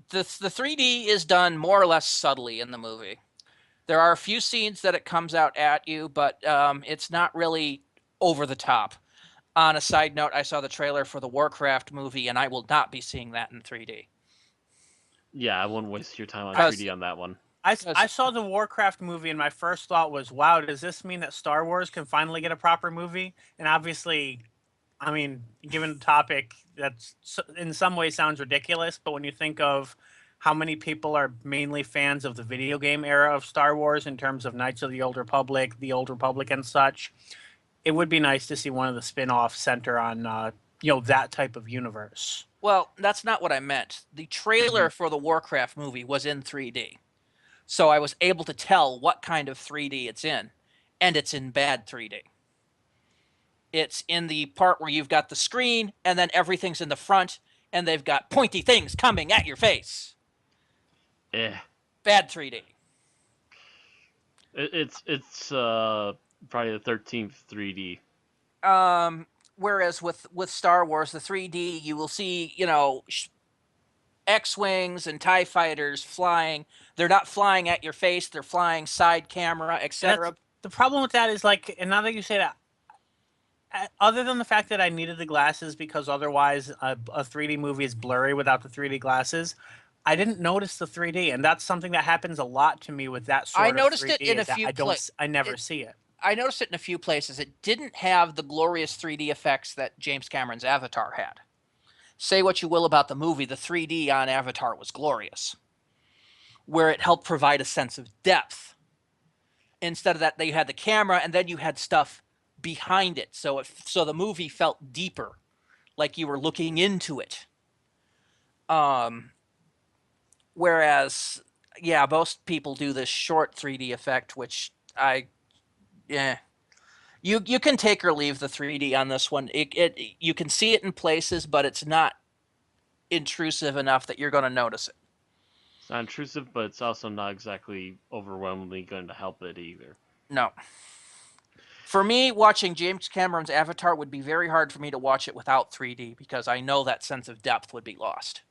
The 3D is done more or less subtly in the movie. There are a few scenes that it comes out at you, but it's not really over the top. On a side note, I saw the trailer for the Warcraft movie, and I will not be seeing that in 3D. Yeah, I wouldn't waste your time on 3D on that one. I saw the Warcraft movie, and my first thought was, wow, does this mean that Star Wars can finally get a proper movie? And obviously, I mean, given the topic, that's in some ways sounds ridiculous, but when you think of how many people are mainly fans of the video game era of Star Wars in terms of Knights of the Old Republic, and such, it would be nice to see one of the spin-offs center on that type of universe. Well, that's not what I meant. The trailer for the Warcraft movie was in 3D. So I was able to tell what kind of 3D it's in, and it's in bad 3D. It's in the part where you've got the screen, and then everything's in the front, and they've got pointy things coming at your face. Bad 3D. It's Friday the 13th 3D. Whereas with Star Wars, the 3D, you will see, X-Wings and TIE fighters flying. They're not flying at your face. They're flying side camera, etc. The problem with that is, and now that you say that, other than the fact that I needed the glasses because otherwise a 3D movie is blurry without the 3D glasses, I didn't notice the 3D, and that's something that happens a lot to me with that sort of 3D. I noticed it in a few places. I never see it. I noticed it in a few places. It didn't have the glorious 3D effects that James Cameron's Avatar had. Say what you will about the movie, the 3D on Avatar was glorious, where it helped provide a sense of depth. Instead of that, they had the camera, and then you had stuff behind it, so the movie felt deeper, like you were looking into it. Whereas, most people do this short 3D effect, which you can take or leave the 3D on this one. You can see it in places, but it's not intrusive enough that you're going to notice it. It's not intrusive, but it's also not exactly overwhelmingly going to help it either. No. For me, watching James Cameron's Avatar would be very hard for me to watch it without 3D because I know that sense of depth would be lost.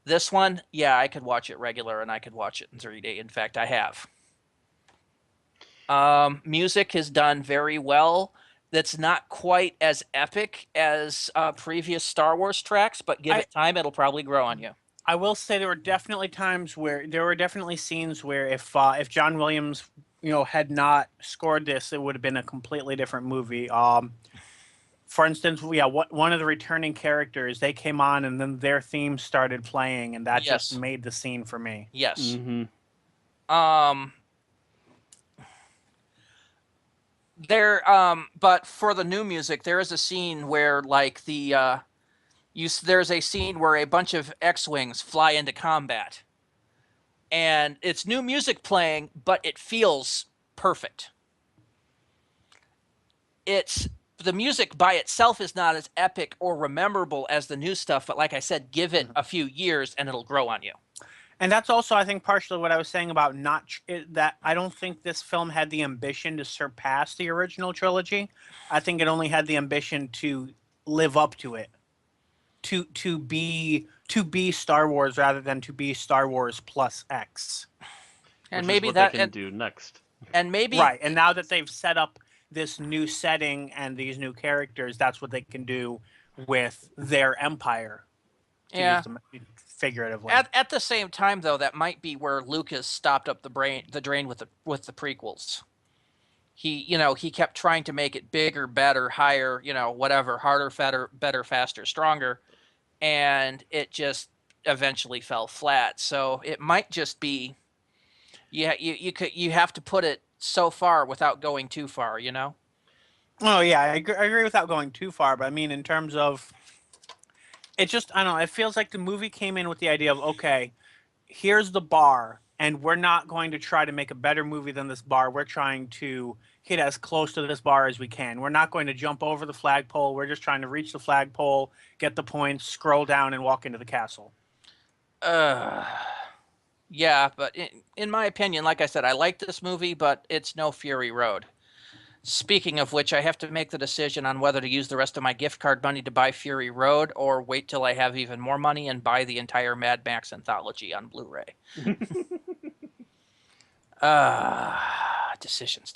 This one, I could watch it regular and I could watch it in 3D. In fact, I have. Music is done very well. That's not quite as epic as previous Star Wars tracks, but give it time, it'll probably grow on you. I will say there were definitely scenes where if John Williams, had not scored this, it would have been a completely different movie. For instance, one of the returning characters, they came on and then their theme started playing, and that just made the scene for me. Yes. Mm-hmm. But for the new music, there is a scene where there's a scene where a bunch of X-Wings fly into combat. and it's new music playing, but it feels perfect. It's the music by itself is not as epic or memorable as the new stuff, but like I said, give it a few years and it'll grow on you. And that's also, I think, partially what I was saying about that I don't think this film had the ambition to surpass the original trilogy. I think it only had the ambition to live up to it, to be Star Wars rather than to be Star Wars plus X. And which maybe is what that they can do next. and maybe Right, and now that they've set up this new setting and these new characters, that's what they can do with their empire. To yeah. use them figuratively. At the same time, though, that might be where Lucas stopped up the drain with the prequels. He kept trying to make it bigger, better, higher, whatever, harder, fatter, better, faster, stronger, and it just eventually fell flat. So it might just be, you have to put it so far without going too far. Oh yeah, I agree without going too far, but I mean in terms of it just I don't know, it feels like the movie came in with the idea of okay, here's the bar and we're not going to try to make a better movie than this bar. We're trying to hit as close to this bar as we can. We're not going to jump over the flagpole. We're just trying to reach the flagpole, get the points, scroll down and walk into the castle. Yeah, but in my opinion, like I said, I like this movie, but it's no Fury Road. Speaking of which, I have to make the decision on whether to use the rest of my gift card money to buy Fury Road or wait till I have even more money and buy the entire Mad Max anthology on Blu-ray. Decisions.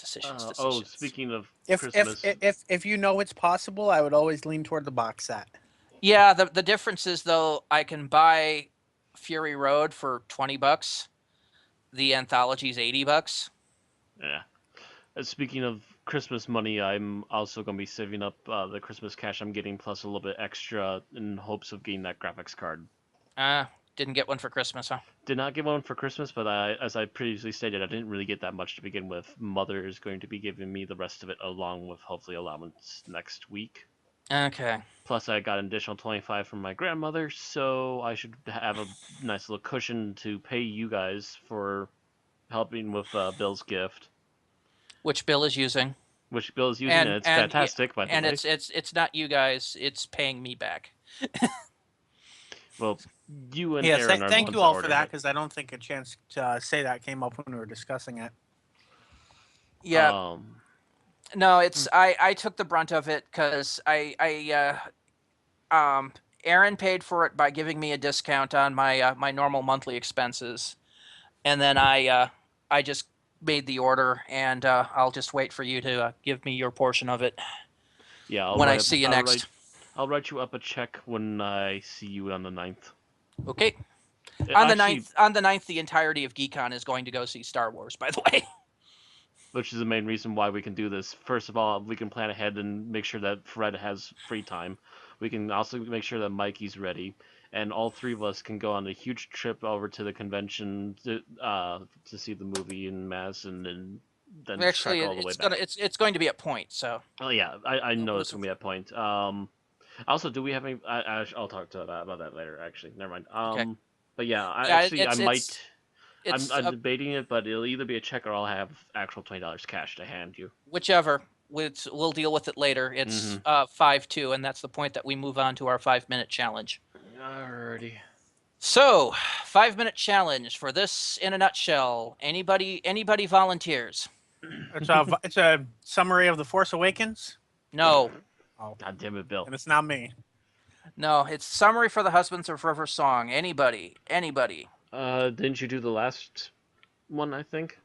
Speaking of If Christmas, if you know it's possible, I would always lean toward the box set. Yeah, the difference is though I can buy Fury Road for $20. The anthology's $80. yeah. Speaking of Christmas money, I'm also going to be saving up the Christmas cash I'm getting plus a little bit extra in hopes of getting that graphics card. Didn't get one for Christmas, huh? Did not get one for Christmas, but as I previously stated, I didn't really get that much to begin with. Mother is going to be giving me the rest of it along with hopefully allowance next week. Okay. Plus, I got an additional 25 from my grandmother, so I should have a nice little cushion to pay you guys for helping with Bill's gift. Which Bill is using. Which Bill is using, and it's fantastic, by the way. And it's not you guys, it's paying me back. Well, you and Yes, Aaron are thank the ones you all that for ordered that it. because I don't think a chance to say that came up when we were discussing it. Yeah. No, it's I took the brunt of it because Aaron paid for it by giving me a discount on my my normal monthly expenses, and then I just made the order, and I'll just wait for you to give me your portion of it. Yeah, when I see you next. I'll write you up a check when I see you on the 9th. Okay. On the 9th, the entirety of GeekCon is going to go see Star Wars, by the way. Which is the main reason why we can do this. First of all, we can plan ahead and make sure that Fred has free time. We can also make sure that Mikey's ready. And all three of us can go on a huge trip over to the convention to see the movie in mass and then Actually, trek all the way back. It's going to be at Point, so. Oh, yeah. I know it's going to be at Point. Also, do we have any... I'll talk to about that later, actually. Never mind. Okay. But yeah, I'm debating it, but it'll either be a check or I'll have actual $20 cash to hand you. Whichever. We'll deal with it later. It's 5-2, and that's the point that we move on to our 5-minute challenge. Alrighty. So, 5-minute challenge for this in a nutshell. Anybody volunteers? It's a summary of The Force Awakens? No. Oh. God damn it, Bill. And it's not me. No, it's summary for the Husbands of River Song. Anybody? Didn't you do the last one, I think?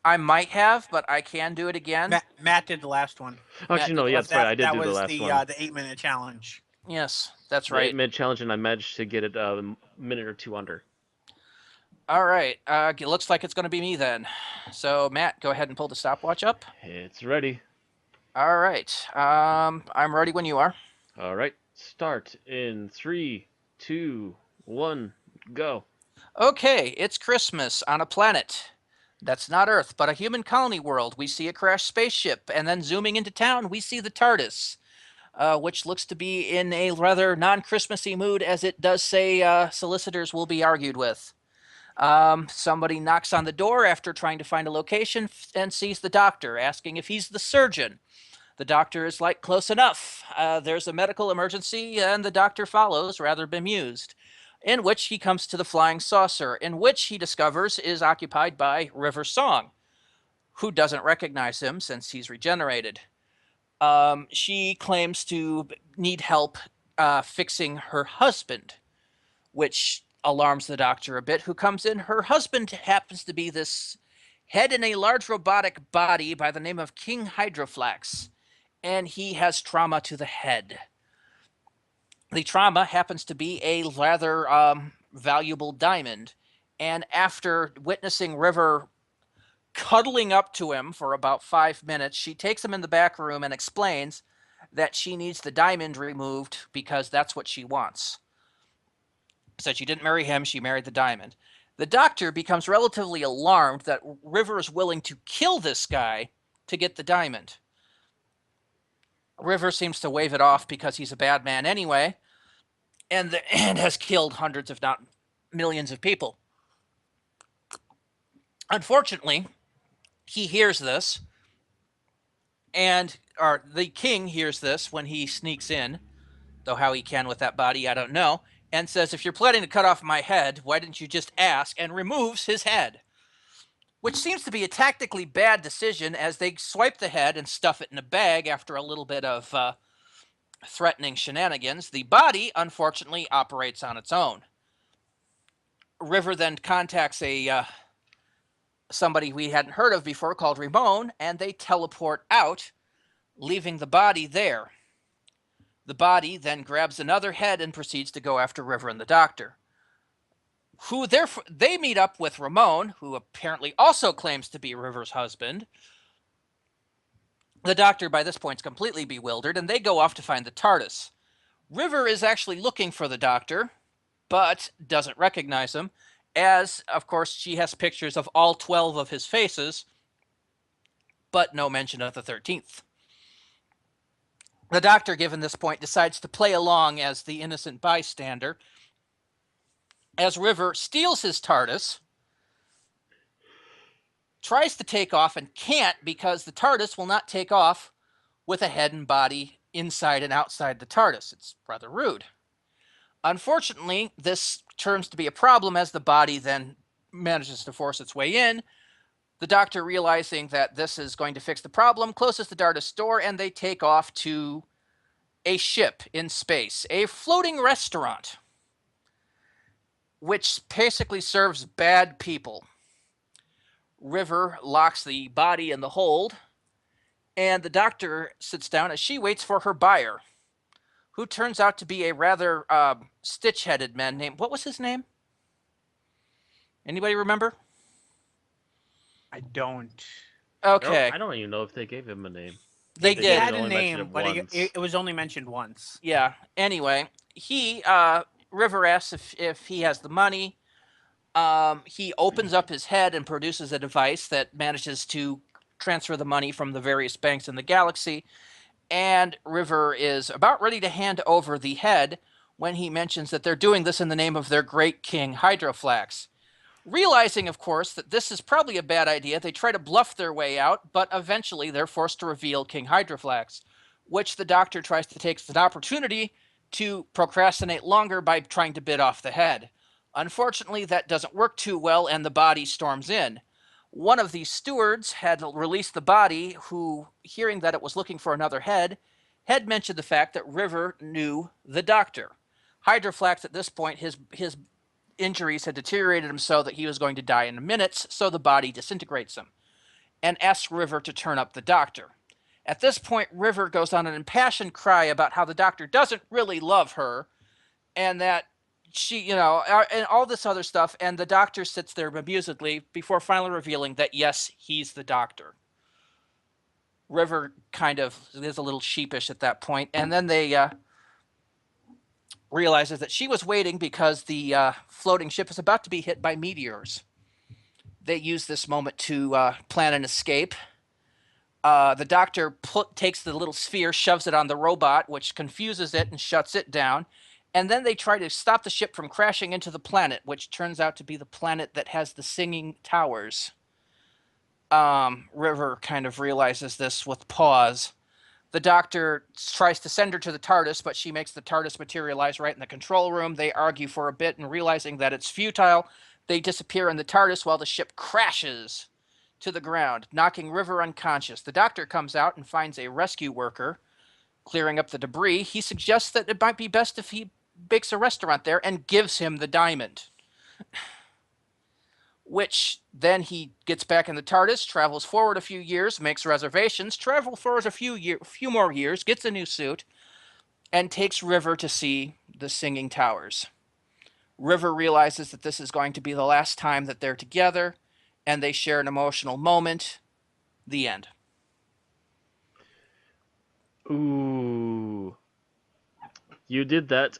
I might have, but I can do it again. Matt did the last one. Actually, no, yeah, that's right. I did do the last one. That was the 8-minute challenge. Yes, that's right. 8-minute challenge, and I managed to get it a minute or two under. All right. It looks like it's going to be me then. So, Matt, go ahead and pull the stopwatch up. It's ready. All right. I'm ready when you are. All right. Start in 3, 2, 1, go. Okay, it's Christmas on a planet that's not Earth, but a human colony world. We see a crashed spaceship, and then zooming into town, we see the TARDIS, which looks to be in a rather non-Christmassy mood, as it does say solicitors will be argued with. Somebody knocks on the door after trying to find a location and sees the doctor, asking if he's the surgeon. The doctor is like, close enough. There's a medical emergency, and the doctor follows, rather bemused, in which he comes to the flying saucer, in which he discovers is occupied by River Song, who doesn't recognize him since he's regenerated. She claims to need help fixing her husband, which alarms the doctor a bit, who comes in. Her husband happens to be this head in a large robotic body by the name of King Hydroflax, and he has trauma to the head. The trauma happens to be a rather valuable diamond, and after witnessing River cuddling up to him for about 5 minutes, she takes him in the back room and explains that she needs the diamond removed because that's what she wants. Said she didn't marry him, she married the diamond. The doctor becomes relatively alarmed that River is willing to kill this guy to get the diamond. River seems to wave it off because he's a bad man anyway, and has killed hundreds, if not millions, of people. Unfortunately, he hears this, or the king hears this when he sneaks in, though how he can with that body, I don't know, and says, if you're planning to cut off my head, why didn't you just ask, and removes his head. Which seems to be a tactically bad decision, as they swipe the head and stuff it in a bag after a little bit of threatening shenanigans. The body, unfortunately, operates on its own. River then contacts somebody we hadn't heard of before called Ramon, and they teleport out, leaving the body there. The body then grabs another head and proceeds to go after River and the doctor. They meet up with Ramon, who apparently also claims to be River's husband. The doctor by this point is completely bewildered, and they go off to find the TARDIS. River is actually looking for the doctor, but doesn't recognize him, as, of course, she has pictures of all 12 of his faces, but no mention of the 13th. The doctor, given this point, decides to play along as the innocent bystander, as River steals his TARDIS, tries to take off and can't because the TARDIS will not take off with a head and body inside and outside the TARDIS. It's rather rude. Unfortunately, this turns to be a problem as the body then manages to force its way in. The doctor, realizing that this is going to fix the problem, closes the TARDIS door, and they take off to a ship in space, a floating restaurant, which basically serves bad people. River locks the body in the hold, and the doctor sits down as she waits for her buyer, who turns out to be a rather stitch-headed man named... What was his name? Anybody remember? I don't. Okay. I don't even know if they gave him a name. They He did. had a only mention name, it but once. it was only mentioned once. Yeah. Anyway, River asks if he has the money. He opens up his head and produces a device that manages to transfer the money from the various banks in the galaxy. And River is about ready to hand over the head when he mentions that they're doing this in the name of their great king, Hydroflax. Realizing, of course, that this is probably a bad idea, they try to bluff their way out, but eventually they're forced to reveal King Hydroflax, which the doctor tries to take as an opportunity to procrastinate longer by trying to bid off the head. Unfortunately, that doesn't work too well, and the body storms in. One of these stewards had released the body, who, hearing that it was looking for another head, had mentioned the fact that River knew the doctor. Hydroflax, at this point, his injuries had deteriorated him so that he was going to die in minutes, so the body disintegrates him, and asks River to turn up the doctor. At this point, River goes on an impassioned cry about how the doctor doesn't really love her, and that she, and all this other stuff, and the doctor sits there amusedly before finally revealing that, yes, he's the doctor. River kind of is a little sheepish at that point, and then they realizes that she was waiting because the floating ship is about to be hit by meteors. They use this moment to plan an escape. The doctor takes the little sphere, shoves it on the robot, which confuses it and shuts it down, And then they try to stop the ship from crashing into the planet, which turns out to be the planet that has the singing towers. River kind of realizes this with pause. The Doctor tries to send her to the TARDIS, but she makes the TARDIS materialize right in the control room. They argue for a bit, and realizing that it's futile, they disappear in the TARDIS while the ship crashes to the ground, knocking River unconscious. The Doctor comes out and finds a rescue worker clearing up the debris. He suggests that it might be best if he bakes a restaurant there and gives him the diamond. Which then he gets back in the TARDIS, travels forward a few years, makes reservations, travels forward a few more years, gets a new suit, and takes River to see the Singing Towers. River realizes that this is going to be the last time that they're together, and they share an emotional moment. The end. Ooh. You did that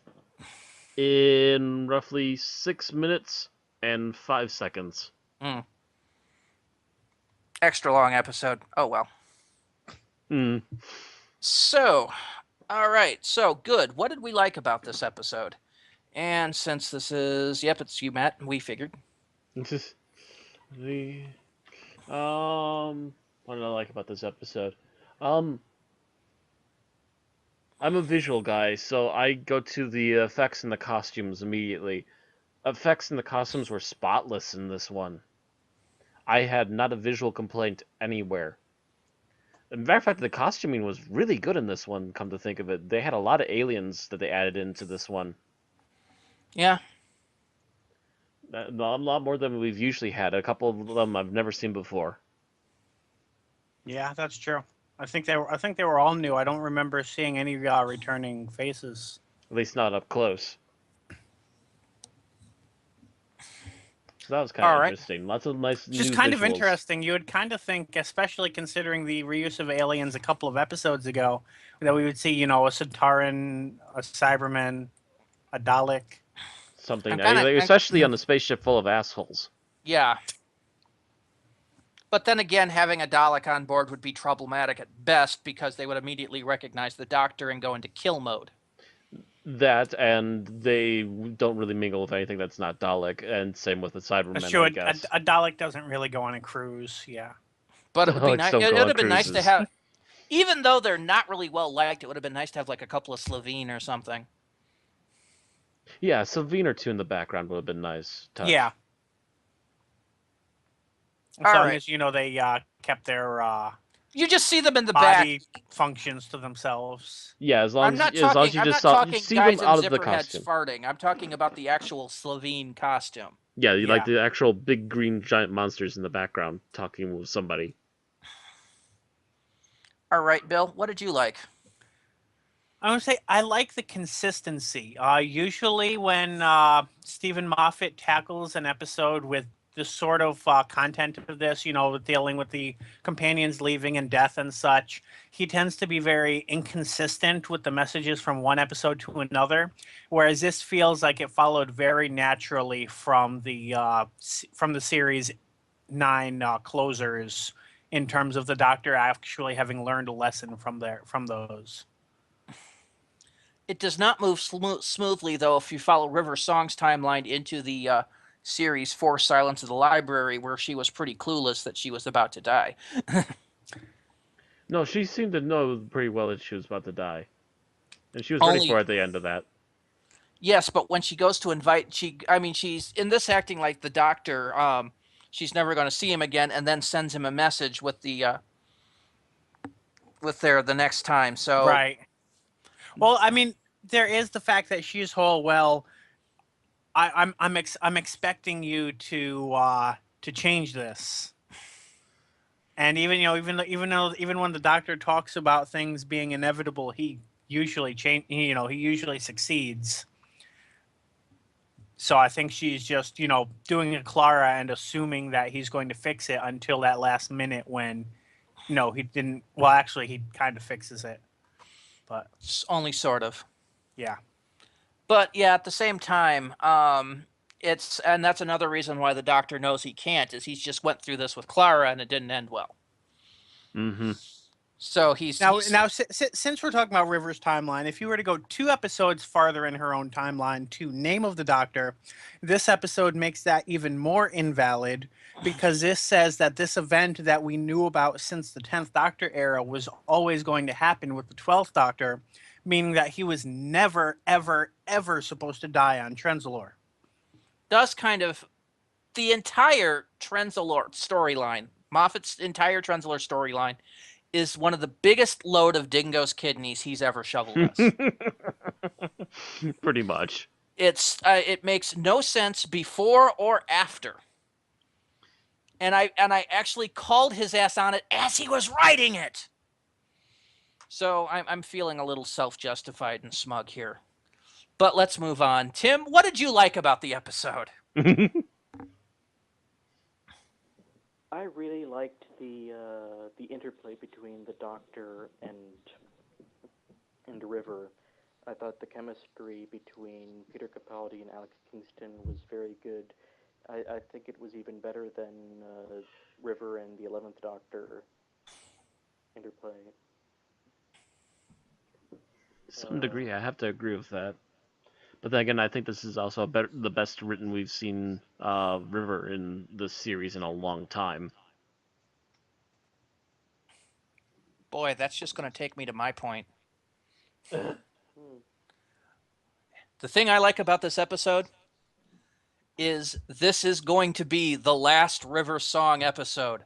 in roughly 6 minutes and 5 seconds. Extra long episode. Oh well. So, all right. So, good. What did we like about this episode? And since this is, yep, it's you, Matt, we figured. What did I like about this episode? I'm a visual guy, so I go to the effects and the costumes immediately. Effects and the costumes were spotless in this one. I had not a visual complaint anywhere. As a matter of fact, the costuming was really good in this one, come to think of it. They had a lot of aliens that they added into this one. Yeah. A lot more than we've usually had. A couple of them I've never seen before. Yeah, that's true. I think they were all new. I don't remember seeing any returning faces. At least not up close. So that was kind of interesting. Lots of nice Just new kind visuals. of interesting. You would kind of think, especially considering the reuse of aliens a couple of episodes ago, that we would see, a Centauran, a Cyberman, a Dalek. Something, especially on a spaceship full of assholes. Yeah. But then again, having a Dalek on board would be problematic at best because they would immediately recognize the Doctor and go into kill mode. That, and they don't really mingle with anything that's not Dalek, and same with the Cybermen, I guess. A Dalek doesn't really go on a cruise, yeah. But it would be nice. It would have been nice to have, even though they're not really well liked, it would have been nice to have like a couple of Slovene or something. Yeah, Slovene or two in the background would have been nice. Touch. Yeah. As long as they kept their you just see them in the body back functions to themselves. Yeah, as long as you just see them out of the costume. Farting. I'm talking about the actual Slovene costume. Yeah, like the actual big green giant monsters in the background talking with somebody. All right, Bill, what did you like? I would say I like the consistency. Usually when Stephen Moffat tackles an episode with the sort of content of this, dealing with the companions leaving and death and such, he tends to be very inconsistent with the messages from one episode to another, whereas this feels like it followed very naturally from the series 9 closers in terms of the Doctor actually having learned a lesson from those. It does not move smoothly, though, if you follow River Song's timeline into the Series 4 Silence of the Library, where she was pretty clueless that she was about to die. No, she seemed to know pretty well that she was about to die. And she was ready for it at the end of that. Yes, but when she goes to invite... she's in this acting like the Doctor. She's never going to see him again, and then sends him a message with the next time. So right. Well, there is the fact that she's whole. Well, I'm expecting you to change this. And even when the Doctor talks about things being inevitable, he usually he usually succeeds. So I think she's just doing a Clara and assuming that he's going to fix it until that last minute when he didn't. Well, actually, he kind of fixes it, but only sort of. Yeah. But yeah, at the same time, and that's another reason why the Doctor knows he can't, is he's just went through this with Clara and it didn't end well. Mm-hmm. So he's Since we're talking about River's timeline, if you were to go 2 episodes farther in her own timeline to Name of the Doctor, this episode makes that even more invalid because this says that this event that we knew about since the 10th Doctor era was always going to happen with the 12th Doctor, meaning that he was never, ever, ever supposed to die on Trenzalore. does kind of the entire Trenzalore storyline, Moffat's entire Trenzalore storyline, is one of the biggest load of Dingo's kidneys he's ever shoveled us. Pretty much. It makes no sense before or after. And I actually called his ass on it as he was writing it. So I'm feeling a little self-justified and smug here. But let's move on. Tim, what did you like about the episode? I really liked the interplay between the Doctor and River. I thought the chemistry between Peter Capaldi and Alex Kingston was very good. I think it was even better than River and the 11th Doctor interplay. To some degree, I have to agree with that. But then again, I think this is also the best written we've seen River in this series in a long time. Boy, that's just going to take me to my point. The thing I like about this episode is this is going to be the last River Song episode.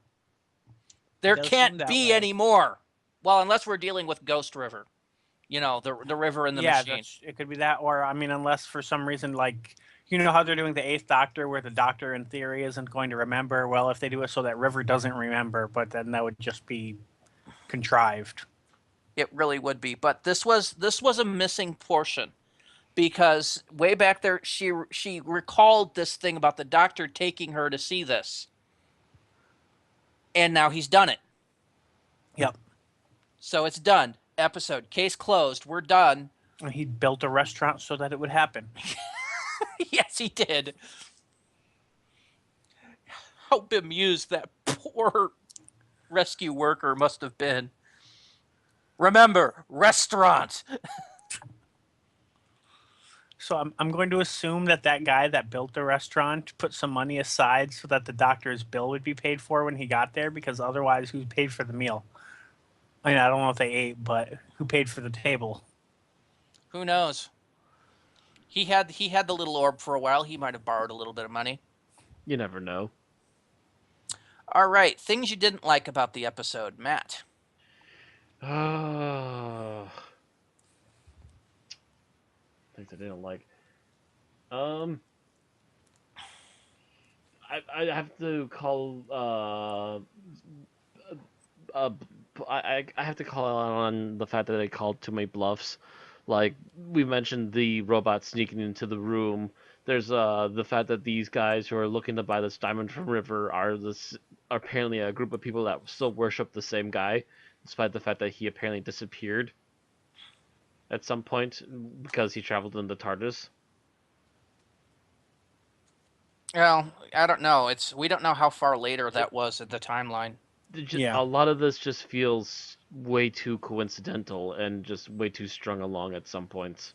There can't be any more. Well, unless we're dealing with Ghost River. You know, the river in the machine. It could be that, or I mean, unless for some reason, like, you know how they're doing the 8th Doctor, where the Doctor in theory isn't going to remember. Well, if they do it so that River doesn't remember, but then that would just be contrived. It really would be, but this was a missing portion because way back there she recalled this thing about the Doctor taking her to see this, and now he's done it. Yep. So it's done. Episode, case closed. We're done. He built a restaurant so that it would happen. Yes, he did. How bemused that poor rescue worker must have been. Remember, restaurant. So I'm going to assume that guy that built the restaurant put some money aside so that the Doctor's bill would be paid for when he got there, because otherwise, who paid for the meal? I mean, I don't know if they ate, but who paid for the table? Who knows? He had the little orb for a while. He might have borrowed a little bit of money. You never know. All right, things you didn't like about the episode, Matt. Things I didn't like. I have to call I have to call on the fact that they called too many bluffs. Like we mentioned, the robot sneaking into the room. There's the fact that these guys who are looking to buy this diamond from River are apparently a group of people that still worship the same guy, despite the fact that he apparently disappeared at some point because he traveled in the TARDIS. Well, I don't know. We don't know how far later that was at the timeline. A lot of this just feels way too coincidental and just way too strung along at some points.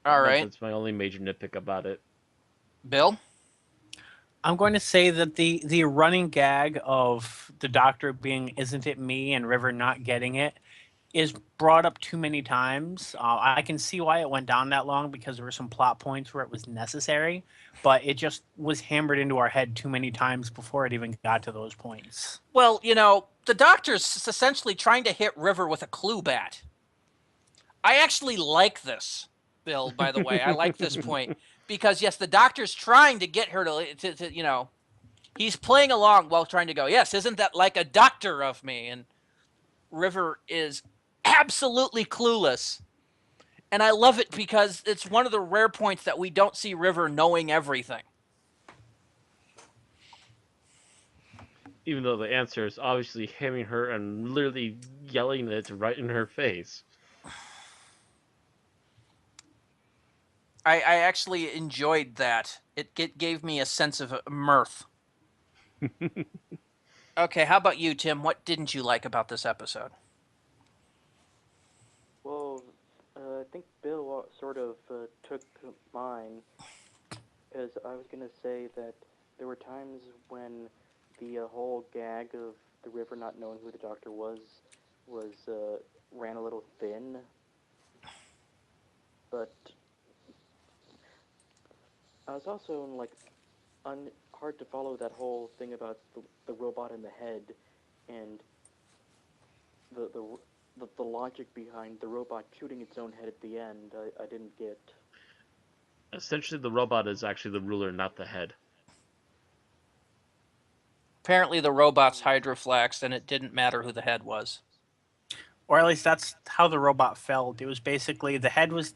All right. That's my only major nitpick about it. Bill? I'm going to say that the running gag of the Doctor being "Isn't it me?" and River not getting it is brought up too many times. I can see why it went down that long because there were some plot points where it was necessary, but it just was hammered into our head too many times before it even got to those points. Well, you know, the Doctor's essentially trying to hit River with a clue bat. I actually like this, Bill, by the way. I like this point. Because, yes, the Doctor's trying to get her to you know, he's playing along while trying to go, yes, isn't that like a doctor of me? And River is absolutely clueless. And I love it because it's one of the rare points that we don't see River knowing everything. Even though the answer is obviously hamming her and literally yelling it right in her face. I actually enjoyed that. It gave me a sense of mirth Okay, how about you, Tim? What didn't you like about this episode? Well, I think Bill sort of took mine, because I was going to say that there were times when the whole gag of the river not knowing who the doctor was ran a little thin, but I was also like hard to follow that whole thing about the robot in the head and the the the logic behind the robot shooting its own head at the end. I didn't get. Essentially, the robot is actually the ruler, not the head. Apparently, the robot's hydroflaxed, and it didn't matter who the head was. Or at least that's how the robot felt. It was basically the head was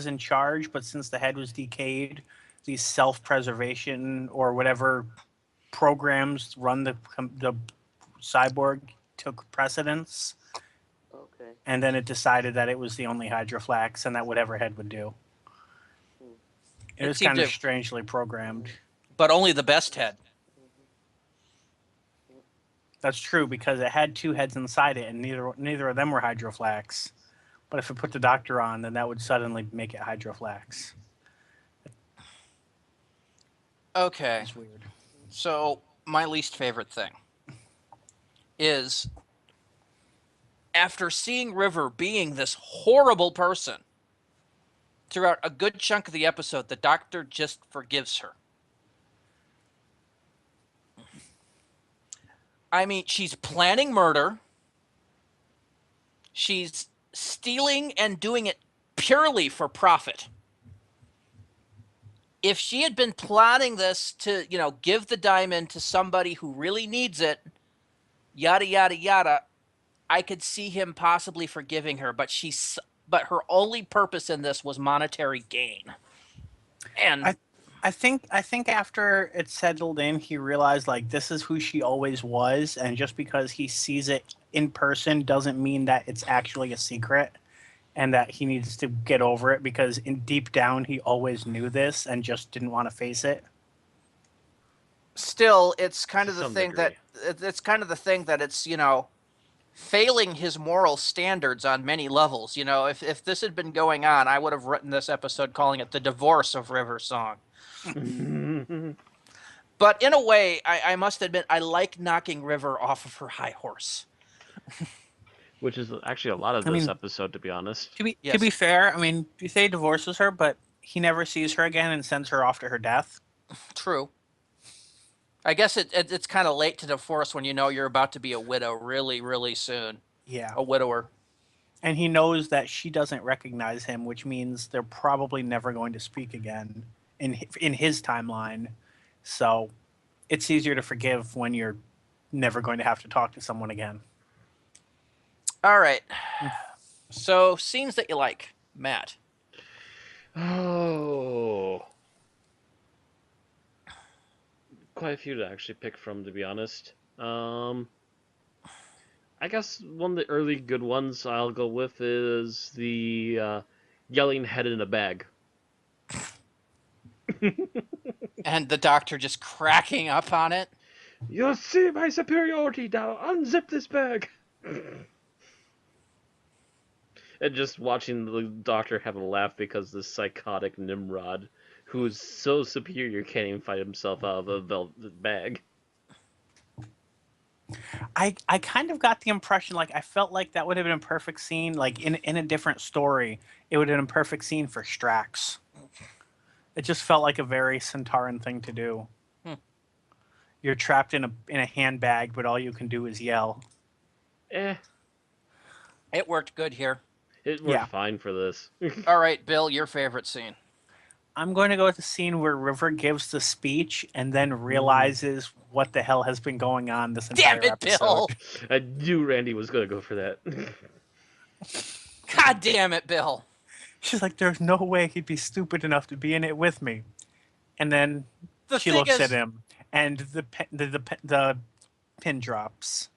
in charge, but since the head was decayed, these self-preservation or whatever programs run the cyborg took precedence, Okay. and then it decided that it was the only hydroflax and that whatever head would do. It It was seemed kind of to- strangely programmed. But only the best head. That's true because it had two heads inside it, and neither of them were hydroflax. But if it put the doctor on, then that would suddenly make it hydroflax. Okay, It's weird. so my least favorite thing is after seeing River being this horrible person throughout a good chunk of the episode, the doctor just forgives her. I mean, she's planning murder. She's stealing and doing it purely for profit. If she had been plotting this to, give the diamond to somebody who really needs it, yada yada yada, I could see him possibly forgiving her, but her only purpose in this was monetary gain. And I think after it settled in, he realized like this is who she always was, and just because he sees it in person doesn't mean that it's actually a secret, and that he needs to get over it because in deep down he always knew this and just didn't want to face it. still, it's kind of To the some thing degree. that it's failing his moral standards on many levels. If this had been going on, I would have written this episode calling it the divorce of River Song. But in a way, I must admit, I like knocking River off of her high horse. Which is actually a lot of I this mean, episode, to be honest. To be Yes. fair, I mean, you say he divorces her, but he never sees her again and sends her off to her death. True. I guess it's kind of late to divorce when you know you're about to be a widow really, really soon. Yeah. A widower. And he knows that she doesn't recognize him, which means they're probably never going to speak again in his timeline. So it's easier to forgive when you're never going to have to talk to someone again. All right. So, scenes that you like, Matt. Oh. Quite a few to actually pick from, to be honest. I guess one of the early good ones I'll go with is the yelling head in a bag. And the doctor just cracking up on it. You'll see my superiority now. Unzip this bag. And just watching the doctor have a laugh because this psychotic Nimrod, who is so superior, can't even fight himself out of a velvet bag. I kind of got the impression, like, I felt like that would have been a perfect scene, like, in a different story, it would have been a perfect scene for Strax. It just felt like a very Centauran thing to do. You're trapped in a handbag, but all you can do is yell. It worked good here. It worked fine for this. All right, Bill, your favorite scene. I'm going to go with the scene where River gives the speech and then realizes what the hell has been going on this entire Damn it, episode. Bill! I knew Randy was going to go for that. God damn it, Bill! She's like, there's no way he'd be stupid enough to be in it with me. And then she looks at him, and the pin drops.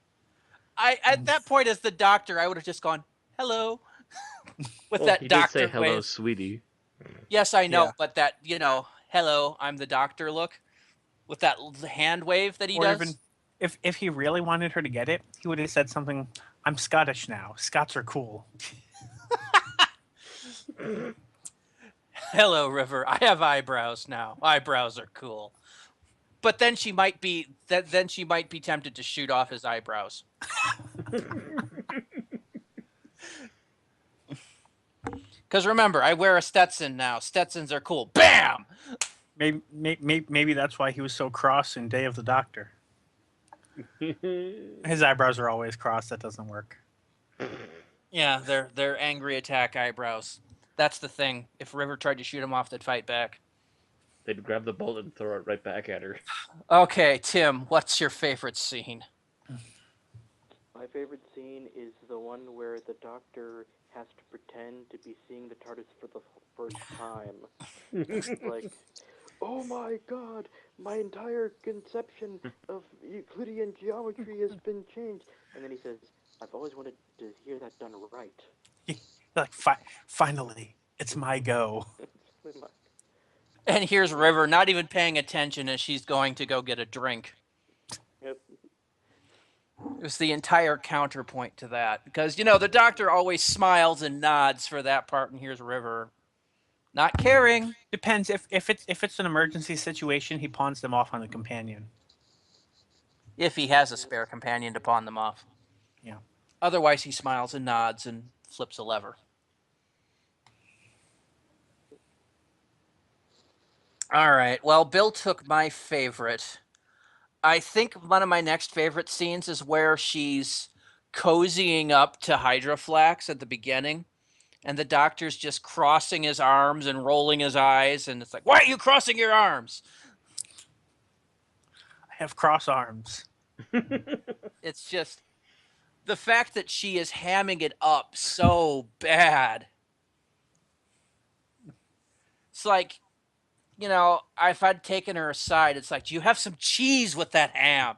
At that point, as the doctor, I would have just gone, hello. With Well, that he doctor did say hello, wave. sweetie. Yes, I know, Yeah. but that, hello, I'm the doctor look with that hand wave that he Or does. even if he really wanted her to get it, he would have said something. I'm Scottish now. Scots are cool. Hello, River. I have eyebrows now. Eyebrows are cool. But then she might be tempted to shoot off his eyebrows. Because remember, I wear a Stetson now. Stetsons are cool. Bam! Maybe that's why he was so cross in Day of the Doctor. His eyebrows are always crossed. That doesn't work. Yeah, they're angry attack eyebrows. That's the thing. If River tried to shoot him off, they'd fight back. They'd grab the bullet and throw it right back at her. Okay, Tim, what's your favorite scene? My favorite scene is the one where the Doctor has to pretend to be seeing the TARDIS for the first time. Like, oh my god, my entire conception of Euclidean geometry has been changed. And then he says, I've always wanted to hear that done right. Like, finally, it's my go. And here's River not even paying attention as she's going to go get a drink. Yep. It was the entire counterpoint to that. Because, the Doctor always smiles and nods for that part, and here's River not caring. Depends if it's an emergency situation, he pawns them off on the companion. If he has a spare companion to pawn them off. Yeah. Otherwise, he smiles and nods and flips a lever. All right. Well, Bill took my favorite. I think one of my next favorite scenes is where she's cozying up to Hydroflax at the beginning, and the Doctor's just crossing his arms and rolling his eyes, and it's like, why are you crossing your arms? I have cross arms. It's just the fact that she is hamming it up so bad. It's like, if I'd taken her aside, it's like, do you have some cheese with that ham?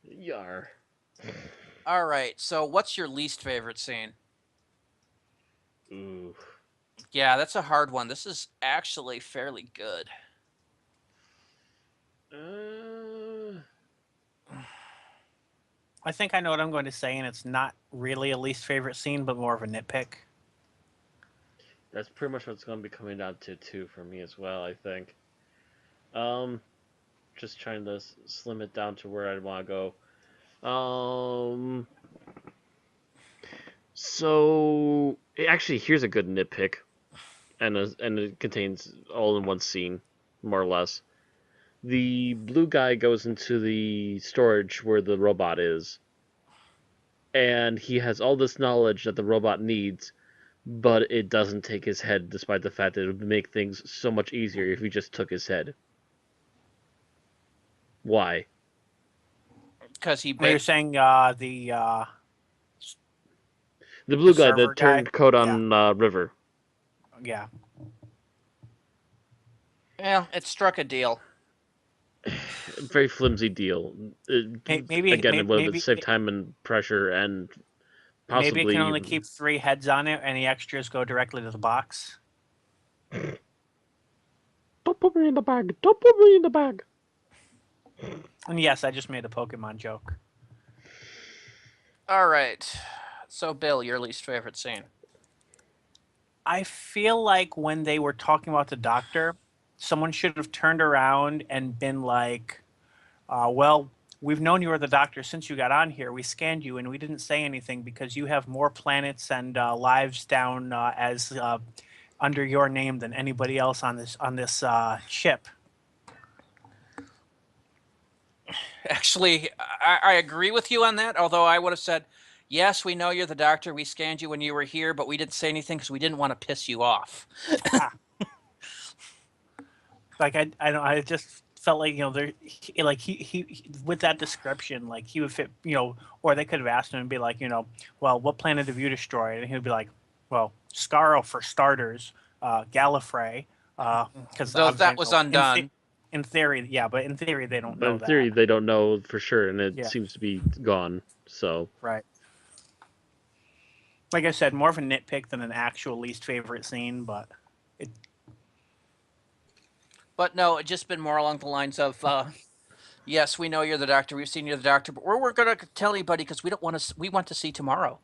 Yar. All right, so what's your least favorite scene? Ooh. Yeah, that's a hard one. This is actually fairly good. I think I know what I'm going to say, and it's not really a least favorite scene, but more of a nitpick. That's pretty much what it's going to be coming down to, too, for me as well, I think. Just trying to slim it down to where I want to go. So, actually, here's a good nitpick, and it contains all in one scene, more or less. The blue guy goes into the storage where the robot is, and he has all this knowledge that the robot needs, but it doesn't take his head, despite the fact that it would make things so much easier if he just took his head. Why? Because he You're saying the blue guy server that turned guy? code on River. Yeah. Well, it struck a deal. Very flimsy deal. Maybe Again, it would maybe save time and pressure, and possibly maybe it can only even... keep 3 heads on it, and the extras go directly to the box. Don't put me in the bag! Don't put me in the bag! And yes, I just made a Pokemon joke. All right. So, Bill, your least favorite scene? I feel like when they were talking about the Doctor, someone should have turned around and been like, well, we've known you were the Doctor since you got on here. We scanned you and we didn't say anything because you have more planets and lives down as under your name than anybody else on this ship. Actually, I agree with you on that, although I would have said, yes, we know you're the Doctor. We scanned you when you were here, but we didn't say anything because we didn't want to piss you off. Like I just felt like he with that description, like he would fit, or they could have asked him and be like, well, what planet have you destroyed? And he would be like, well, Skaro for starters, Gallifrey, because that was undone. In theory, yeah, but in theory they don't know that. In theory, they don't know for sure, and it Yeah. seems to be gone. So Right. Like I said, more of a nitpick than an actual least favorite scene, but But no, it's just been more along the lines of, yes, we know you're the Doctor. We've seen you're the Doctor, but we're going to tell anybody because we don't want to. We want to see tomorrow.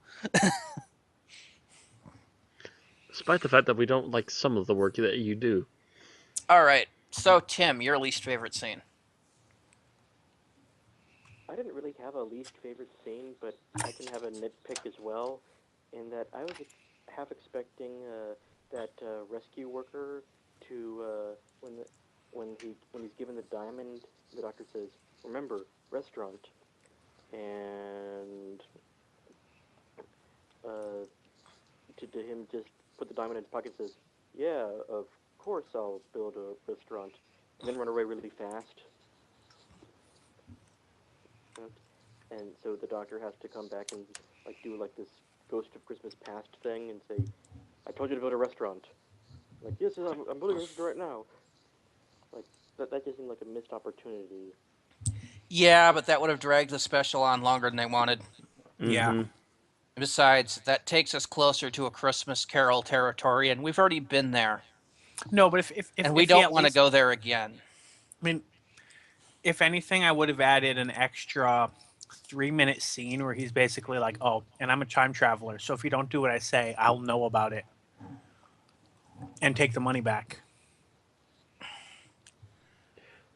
Despite the fact that we don't like some of the work that you do. All right. So Tim, your least favorite scene. I didn't really have a least favorite scene, but I can have a nitpick as well, in that I was half expecting that rescue worker to when he's given the diamond, the doctor says, "Remember, restaurant," and to him just put the diamond in his pocket and says, "Yeah, of course I'll build a restaurant," and then run away really fast. And so the doctor has to come back and like do like this Ghost of Christmas Past thing and say, "I told you to build a restaurant." Like, yes, I'm building a restaurant right now. Like that just seemed like a missed opportunity. Yeah, but that would have dragged the special on longer than they wanted. yeah. Mhm. Besides, that takes us closer to a Christmas Carol territory, and we've already been there, No, but if and we if he don't at want to least, go there again. I mean, if anything, I would have added an extra 3-minute scene where he's basically like, "Oh, and I'm a time traveler, so if you don't do what I say, I'll know about it and take the money back."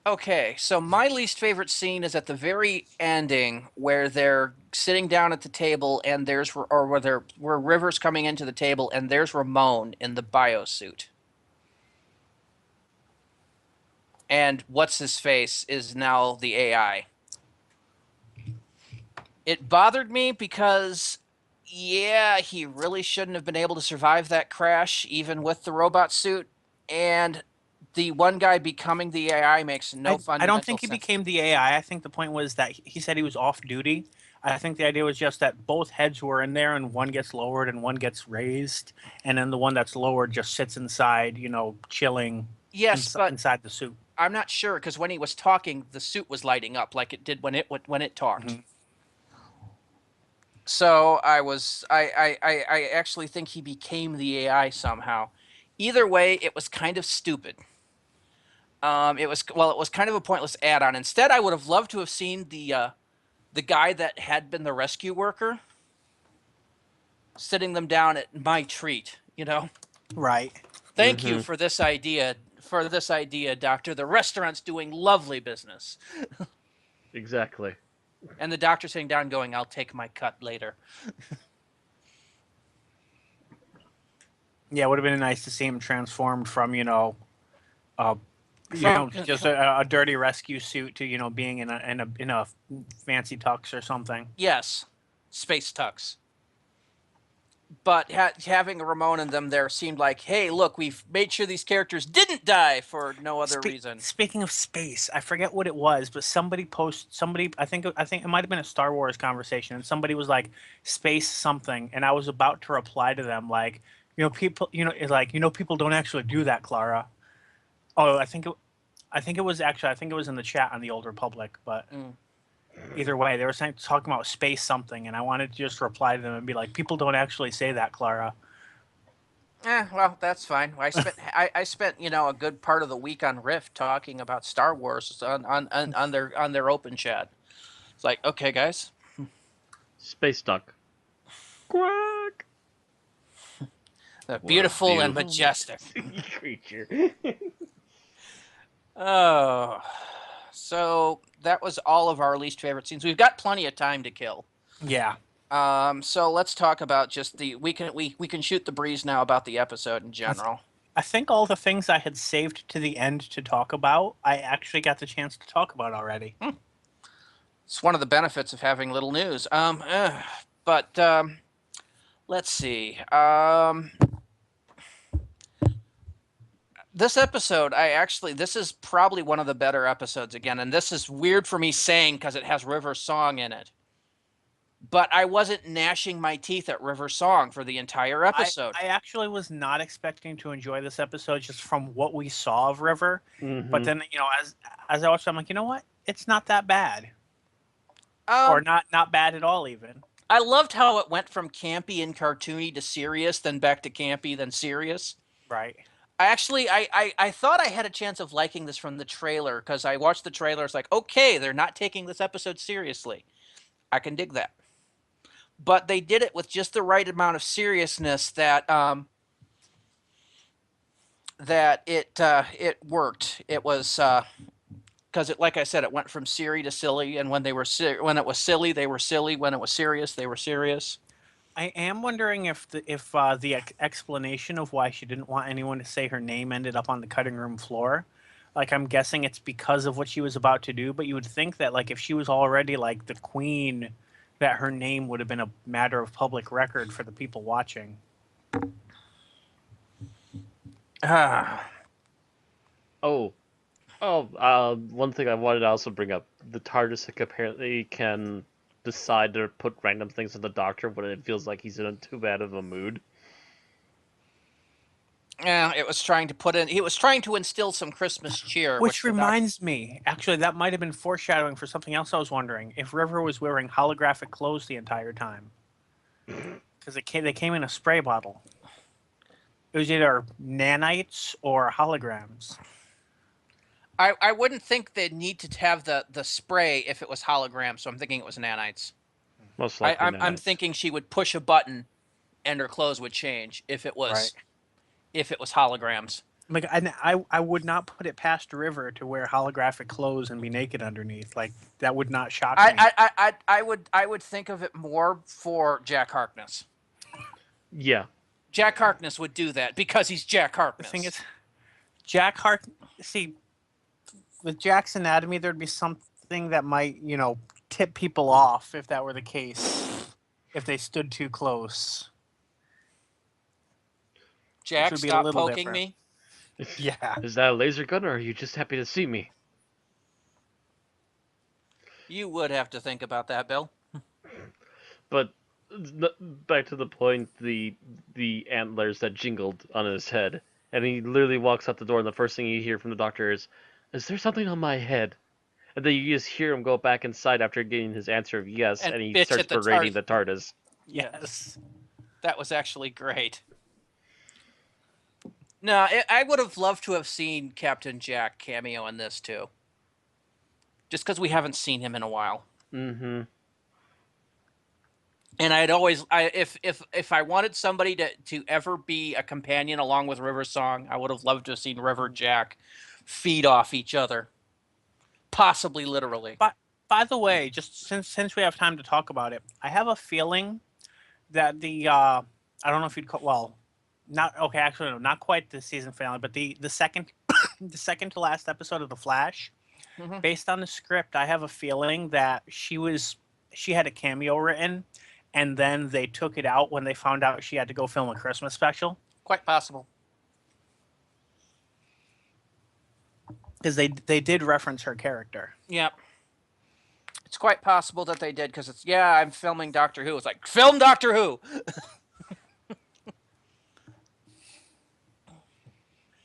Okay, so my least favorite scene is at the very ending where they're sitting down at the table and where River's coming into the table and there's Ramon in the biosuit. And what's his face is now the AI. It bothered me because yeah, he really shouldn't have been able to survive that crash even with the robot suit, and the one guy becoming the AI makes no fundamental I don't think he sense. became the AI. I think the point was that he said he was off duty. I think the idea was just that both heads were in there and one gets lowered and one gets raised. And then the one that's lowered just sits inside, chilling Yes, but inside the suit. I'm not sure because when he was talking, the suit was lighting up like it did when it talked. Mhm. So I actually think he became the AI somehow. Either way, it was kind of stupid. It was kind of a pointless add-on. Instead, I would have loved to have seen the guy that had been the rescue worker sitting them down at my treat. Right. Thank you for this idea. For this idea, Doctor. The restaurant's doing lovely business. Exactly. And the doctor sitting down going, "I'll take my cut later." Yeah, it would have been nice to see him transformed from, just a dirty rescue suit to, being in a fancy tux or something. Yes, space tux. But having Ramon and them there seemed like, hey, look, we've made sure these characters didn't die for no other reason. Speaking of space, I forget what it was, but somebody I think it might have been a Star Wars conversation, and somebody was like space something, and I was about to reply to them like, people, people don't actually do that, Clara. Oh, I think it was in the chat on the Old Republic, but either way, they were talking about space something, and I wanted to just reply to them and be like, people don't actually say that, Clara. Well, that's fine. I spent a good part of the week on Rift talking about Star Wars on their open chat. It's like, okay, guys. Space duck. Quack. Beautiful and majestic creature. Oh, so that was all of our least favorite scenes. We've got plenty of time to kill. Yeah. So let's talk about just we can shoot the breeze now about the episode in general. I think all the things I had saved to the end to talk about, I actually got the chance to talk about already. It's one of the benefits of having little news. But let's see. This episode, this is probably one of the better episodes again, and this is weird for me saying because it has River's song in it. But I wasn't gnashing my teeth at River's song for the entire episode. I actually was not expecting to enjoy this episode just from what we saw of River. Mm-hmm. But then, as I watched, I'm like, you know what? It's not that bad. Or not bad at all, even. I loved how it went from campy and cartoony to serious, then back to campy, then serious. Right. I thought I had a chance of liking this from the trailer because I watched the trailer. It's like, okay, they're not taking this episode seriously. I can dig that. But they did it with just the right amount of seriousness that it worked. It was because like I said, it went from serious to silly, and when it was silly, they were silly. When it was serious, they were serious. I am wondering if the explanation of why she didn't want anyone to say her name ended up on the cutting room floor. Like, I'm guessing it's because of what she was about to do, but you would think that, like, if she was already, like, the queen, that her name would have been a matter of public record for the people watching. One thing I wanted to also bring up: the TARDIS apparently can decide to put random things on the Doctor when it feels like he's in too bad of a mood. Yeah, it was trying to put in. He was trying to instill some Christmas cheer. Which reminds me, actually, that might have been foreshadowing for something else I was wondering. If River was wearing holographic clothes the entire time. Because they came in a spray bottle. It was either nanites or holograms. I wouldn't think they'd need to have the spray if it was hologram, so I'm thinking it was nanites. Most likely, I'm thinking she would push a button, and her clothes would change if it was holograms. Like, I would not put it past River to wear holographic clothes and be naked underneath. Like, that would not shock me. I would think of it more for Jack Harkness. Yeah. Jack Harkness would do that because he's Jack Harkness. The thing is, Jack Harkness. See, with Jack's anatomy, there'd be something that might, tip people off if that were the case. If they stood too close. Jack, stop poking me. Yeah. Is that a laser gun, or are you just happy to see me? You would have to think about that, Bill. But back to the point, the antlers that jingled on his head, and he literally walks out the door, and the first thing you hear from the Doctor is there something on my head? And then you just hear him go back inside after getting his answer of yes, and he starts berating the TARDIS. Yes. That was actually great. No, I would have loved to have seen Captain Jack cameo in this too. Just because we haven't seen him in a while. Mm-hmm. And if I wanted somebody to ever be a companion along with River Song, I would have loved to have seen River and Jack feed off each other. Possibly literally. But by the way, just since we have time to talk about it, I have a feeling that I don't know if you'd call, not quite the season finale, but the second the second to last episode of The Flash, based on the script, I have a feeling that she had a cameo written, and then they took it out when they found out she had to go film a Christmas special. Quite possible. Because they did reference her character. Yep. It's quite possible that they did, because I'm filming Doctor Who. It's like, film Doctor Who!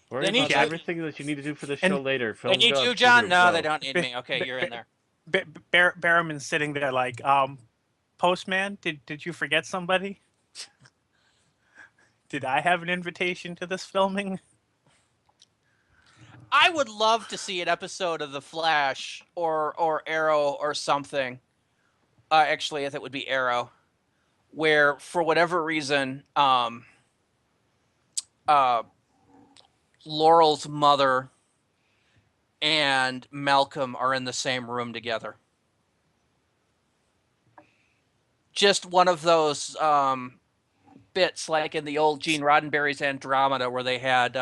Worry about everything that you need to do for the show later. They need you, John? No, they don't need me. Okay, you're in there. Barrowman's sitting there like, Postman, did you forget somebody? Did I have an invitation to this filming? I would love to see an episode of The Flash or Arrow or something. Actually, I think it would be Arrow, where for whatever reason, Laurel's mother and Malcolm are in the same room together. Just one of those bits like in the old Gene Roddenberry's Andromeda, where they had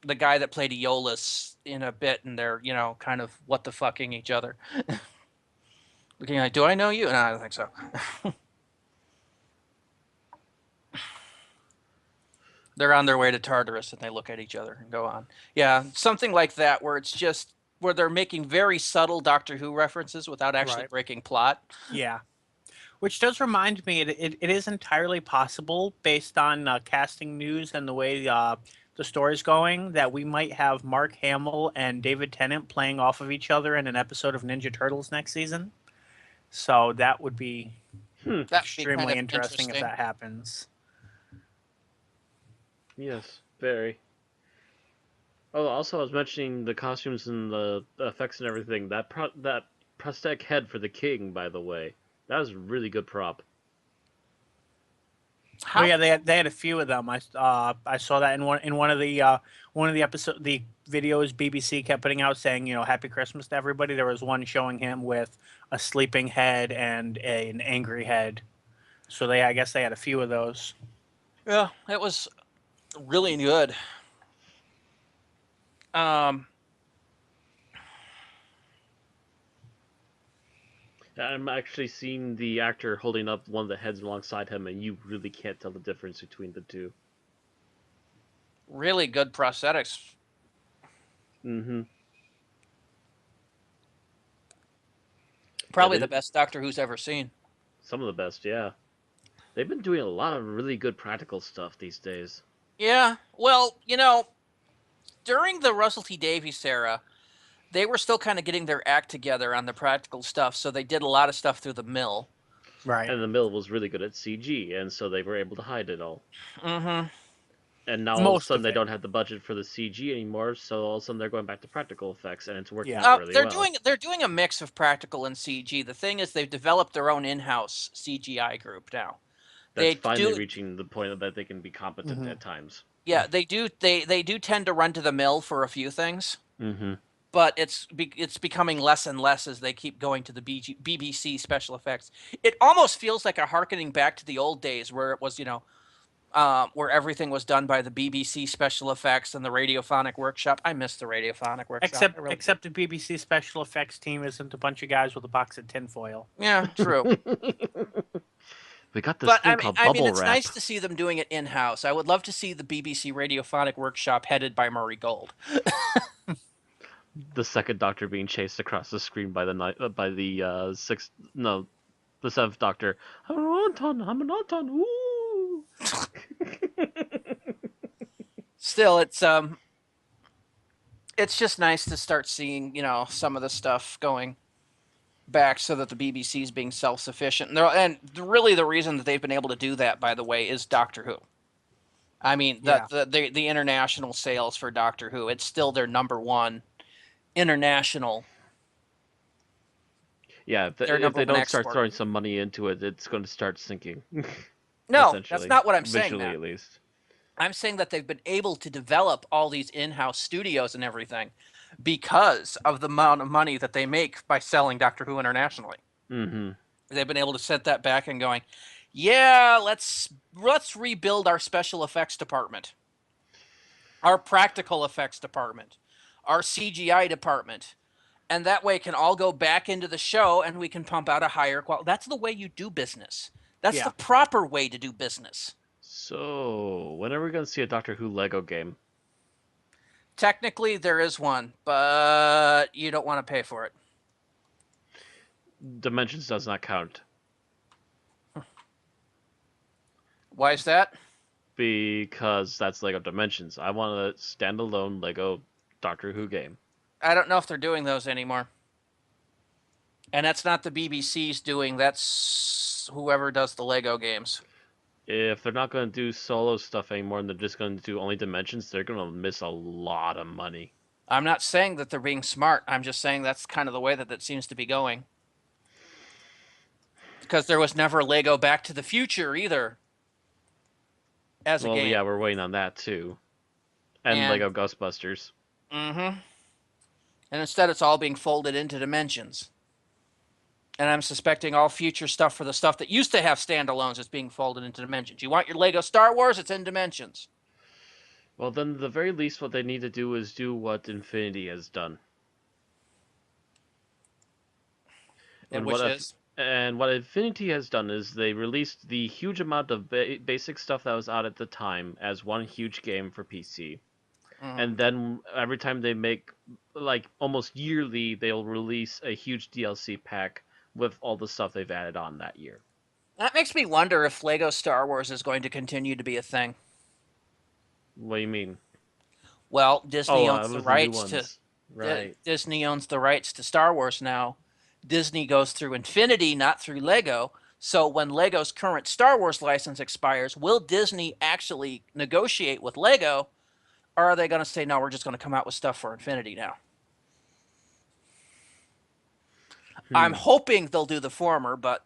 the guy that played Aeolus in a bit, and they're, kind of what the fucking each other. Looking like, do I know you? No, I don't think so. They're on their way to Tartarus, and they look at each other and go on. Yeah, something like that, where it's just where they're making very subtle Doctor Who references without actually breaking plot. Yeah. Which does remind me, it is entirely possible, based on casting news and the way the story's going, that we might have Mark Hamill and David Tennant playing off of each other in an episode of Ninja Turtles next season. So that would be That would be extremely kind of interesting if that happens. Yes, very. Oh, also, I was mentioning the costumes and the effects and everything. That prosthetic head for the king, by the way, that was a really good prop. Oh yeah, they had a few of them. I saw that in one of the the videos BBC kept putting out saying, you know, Happy Christmas to everybody. There was one showing him with a sleeping head and an angry head. So I guess they had a few of those. Yeah, it was really good. I'm actually seeing the actor holding up one of the heads alongside him, and you really can't tell the difference between the two. Really good prosthetics. Mm-hmm. Probably the best Doctor Who's ever seen. Some of the best, yeah. They've been doing a lot of really good practical stuff these days. Yeah, well, you know, during the Russell T Davies era, they were still kind of getting their act together on the practical stuff, so they did a lot of stuff through the mill. Right. And the mill was really good at CG, and so they were able to hide it all. Mm-hmm. And now all of a sudden they don't have the budget for the CG anymore, so all of a sudden they're going back to practical effects, and it's working out really well. They're doing a mix of practical and CG. The thing is, they've developed their own in-house CGI group now. That's finally reaching the point that they can be competent at times. Yeah, they do. They do tend to run to the mill for a few things. Mm-hmm. But it's becoming less and less as they keep going to the BBC special effects. It almost feels like a harkening back to the old days where it was, you know, where everything was done by the BBC special effects and the Radiophonic Workshop. I miss the Radiophonic Workshop. Except the BBC special effects team isn't a bunch of guys with a box of tinfoil. Yeah, true. We got this thing called bubble it's wrap. nice to see them doing it in-house. I would love to see the BBC Radiophonic Workshop headed by Murray Gold. The second Doctor being chased across the screen by the seventh Doctor. I'm an Anton. Ooh. Still, it's just nice to start seeing, you know, some of the stuff going back so that the BBC is being self-sufficient. And really the reason that they've been able to do that, by the way, is Doctor Who. I mean, the international sales for Doctor Who, it's still their number one international. Yeah, if they don't start throwing some money into it, it's going to start sinking. No, that's not what I'm saying. Visually, at least. I'm saying that they've been able to develop all these in-house studios and everything because of the amount of money that they make by selling Doctor Who internationally. Mm-hmm. They've been able to set that back and going, yeah, let's rebuild our special effects department, our practical effects department, our CGI department, and that way it can all go back into the show and we can pump out a higher quality. That's the way you do business. That's the proper way to do business. So, when are we going to see a Doctor Who Lego game? Technically, there is one, but you don't want to pay for it. Dimensions does not count. Why is that? Because that's Lego Dimensions. I want a standalone Lego Doctor Who game. I don't know if they're doing those anymore. And that's not the BBC's doing, that's whoever does the Lego games. If they're not going to do solo stuff anymore and they're just going to do only Dimensions, they're going to miss a lot of money. I'm not saying that they're being smart. I'm just saying that's kind of the way that it seems to be going. Because there was never Lego Back to the Future either. As a game. Yeah, we're waiting on that too. And Lego Ghostbusters. Mm-hmm. And instead it's all being folded into Dimensions. And I'm suspecting all future stuff for the stuff that used to have standalones is being folded into Dimensions. You want your Lego Star Wars? It's in Dimensions. Well, then, at the very least, what they need to do is do what Infinity has done. And which is? And what Infinity has done is they released the huge amount of basic stuff that was out at the time as one huge game for PC. And then every time they make, like, almost yearly, they'll release a huge DLC pack with all the stuff they've added on that year. That makes me wonder if Lego Star Wars is going to continue to be a thing. What do you mean? Well, Disney owns the rights to... Right. Disney owns the rights to Star Wars now. Disney goes through Infinity, not through Lego. So when Lego's current Star Wars license expires, will Disney actually negotiate with Lego, or are they going to say, no, we're just going to come out with stuff for Infinity now? I'm hoping they'll do the former, but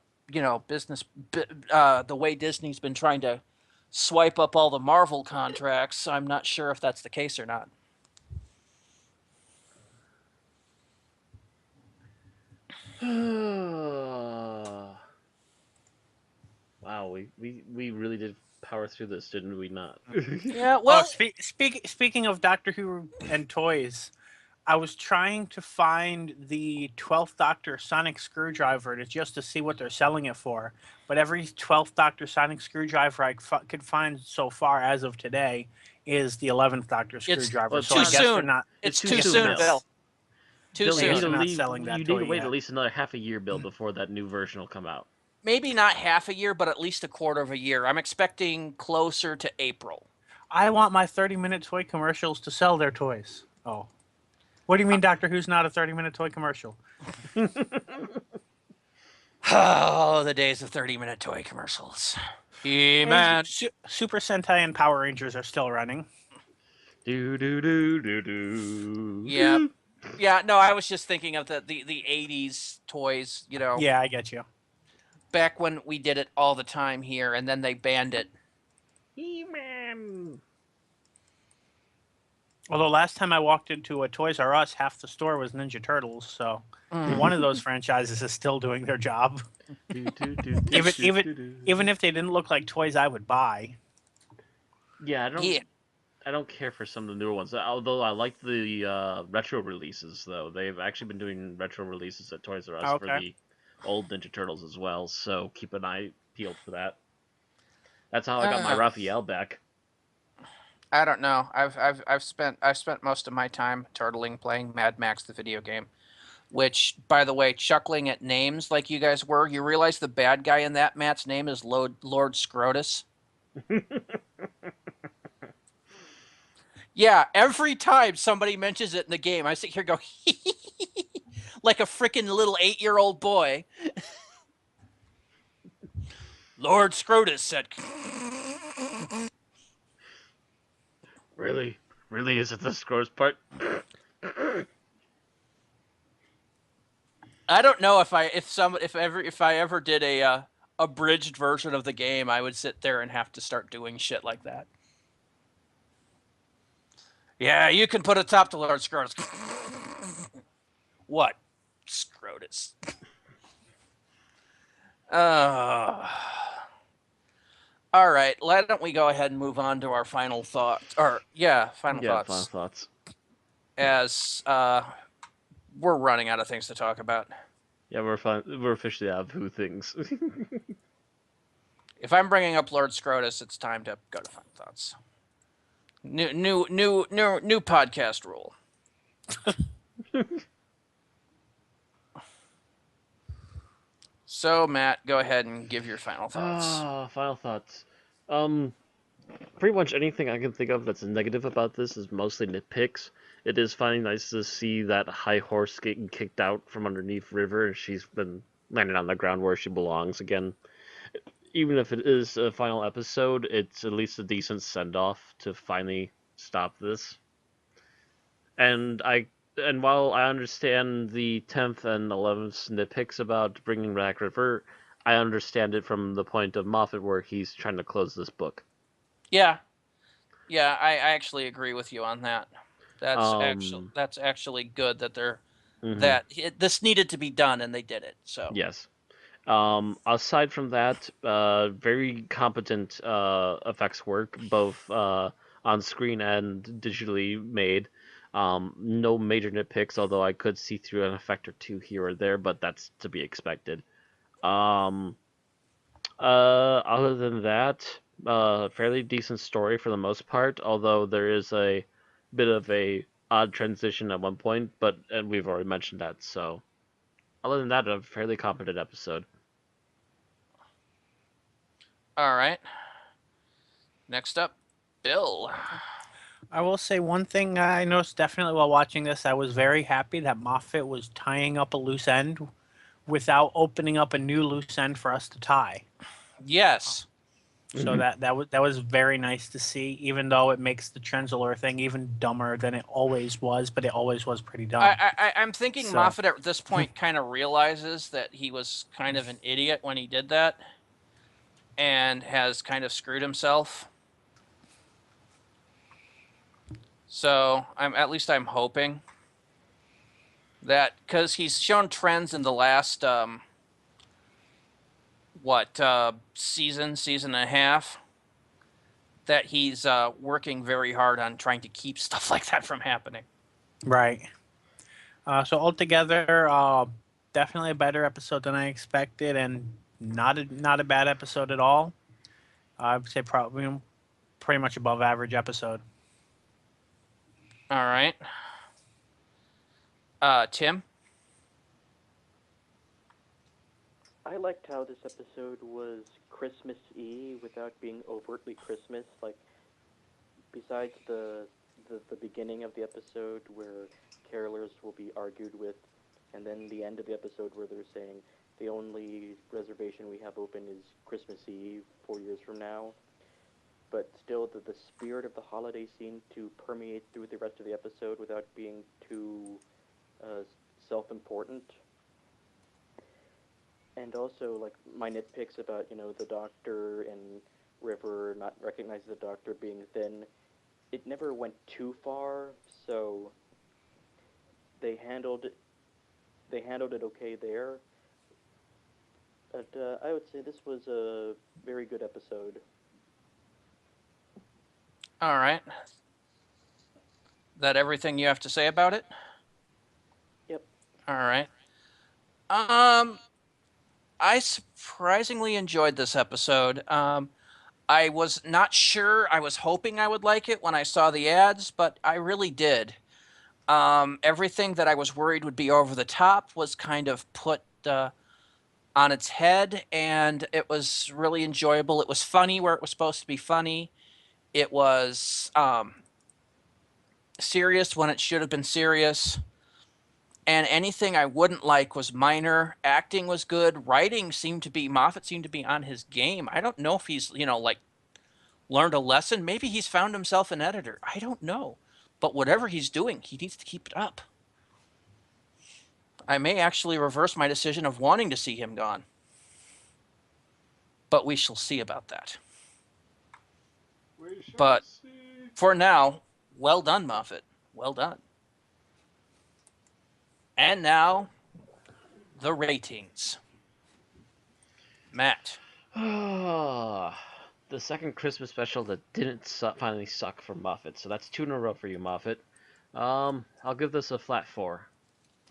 business, the way Disney's been trying to swipe up all the Marvel contracts, I'm not sure if that's the case or not. Wow, we really did power through this, didn't we not? Yeah, well, Speaking of Doctor Who and toys, I was trying to find the 12th Doctor sonic screwdriver just to see what they're selling it for. But every 12th Doctor sonic screwdriver I could find so far as of today is the 11th Doctor screwdriver. well, So too I guess they're soon. not. It's too too soon soon, now. Bill. Too Bill, you soon. need to They're not leave. selling that You need toy to wait yet. at least another half a year, Bill, before that new version will come out. Maybe not half a year, but at least a quarter of a year. I'm expecting closer to April. I want my 30-minute toy commercials to sell their toys. Oh. What do you mean Doctor Who's not a 30-minute toy commercial? Oh, the days of 30-minute toy commercials. He-Man. Super Sentai and Power Rangers are still running. Do do do do do. Yeah. Yeah, no, I was just thinking of the 80s toys, Yeah, I get you. back when we did it all the time here, and then they banned it. He-Man. Although last time I walked into a Toys R Us, half the store was Ninja Turtles, so one of those franchises is still doing their job. Even if they didn't look like toys I would buy. Yeah, I don't care for some of the newer ones. Although I like the retro releases, though they've actually been doing retro releases at Toys R Us for the old Ninja Turtles as well. So keep an eye peeled for that. That's how I got my Raphael back. I don't know. I've spent most of my time turtling playing Mad Max the video game, which, by the way, chuckling at names like you guys were, you realize the bad guy in that Matt's name is Lord Scrotus? Yeah, every time somebody mentions it in the game, I sit here and go like a freaking little 8-year-old boy. Lord Scrotus said. Really? Really? Is it the Scrotus part? I don't know if I ever did a abridged version of the game, I would sit there and have to start doing shit like that. Yeah, you can put a top to Lord Scrotus. What? Scrotus. All right, why don't we go ahead and move on to our final thoughts? Final thoughts. As we're running out of things to talk about. Yeah, we're officially out of Who things. If I'm bringing up Lord Scrotus, it's time to go to final thoughts. New podcast rule. So, Matt, go ahead and give your final thoughts. Final thoughts. Pretty much anything I can think of that's negative about this is mostly nitpicks. It is finally nice to see that high horse getting kicked out from underneath River, and she's been landing on the ground where she belongs again. Even if it is a final episode, it's at least a decent send-off to finally stop this. And while I understand the 10th and 11th nitpicks about bringing back River, I understand it from the point of Moffat where he's trying to close this book. Yeah, I actually agree with you on that. That's actually good that they're this needed to be done and they did it. So yes. Aside from that, very competent effects work, both on screen and digitally made. No major nitpicks, although I could see through an effect or two here or there, but that's to be expected. Other than that, fairly decent story for the most part, although there is a bit of a odd transition at one point, and we've already mentioned that, so other than that, a fairly competent episode. All right. Next up, Bill. I will say one thing I noticed definitely while watching this. I was very happy that Moffat was tying up a loose end without opening up a new loose end for us to tie. Yes. So that was very nice to see, even though it makes the Trenzler thing even dumber than it always was, but it always was pretty dumb. I'm thinking So- Moffat at this point kind of realizes that he was kind of an idiot when he did that, and has kind of screwed himself. So I'm hoping that, because he's shown trends in the last season and a half, that he's working very hard on trying to keep stuff like that from happening. Right. So altogether, definitely a better episode than I expected, and not a bad episode at all. I would say probably pretty much above average episode. All right. Tim? I liked how this episode was Christmas-y without being overtly Christmas. Like, besides the beginning of the episode where carolers will be argued with, and then the end of the episode where they're saying the only reservation we have open is Christmas Eve 4 years from now. But still, the spirit of the holiday seemed to permeate through the rest of the episode without being too self-important. And also, like, my nitpicks about, the Doctor and River not recognizing the Doctor being thin, it never went too far, so they handled it okay there. But I would say this was a very good episode. All right. That everything you have to say about it? Yep. All right. I surprisingly enjoyed this episode. I was not sure. I was hoping I would like it when I saw the ads, but I really did. Everything that I was worried would be over the top was kind of put on its head, and it was really enjoyable. It was funny where it was supposed to be funny. It was serious when it should have been serious. And anything I wouldn't like was minor. Acting was good. Moffat seemed to be on his game. I don't know if he's, learned a lesson. Maybe he's found himself an editor. I don't know. But whatever he's doing, he needs to keep it up. I may actually reverse my decision of wanting to see him gone. But we shall see about that. But for now, well done, Moffat. Well done. And now, the ratings. Matt. The second Christmas special that didn't finally suck for Moffat. So that's 2 in a row for you, Moffat. I'll give this a flat 4.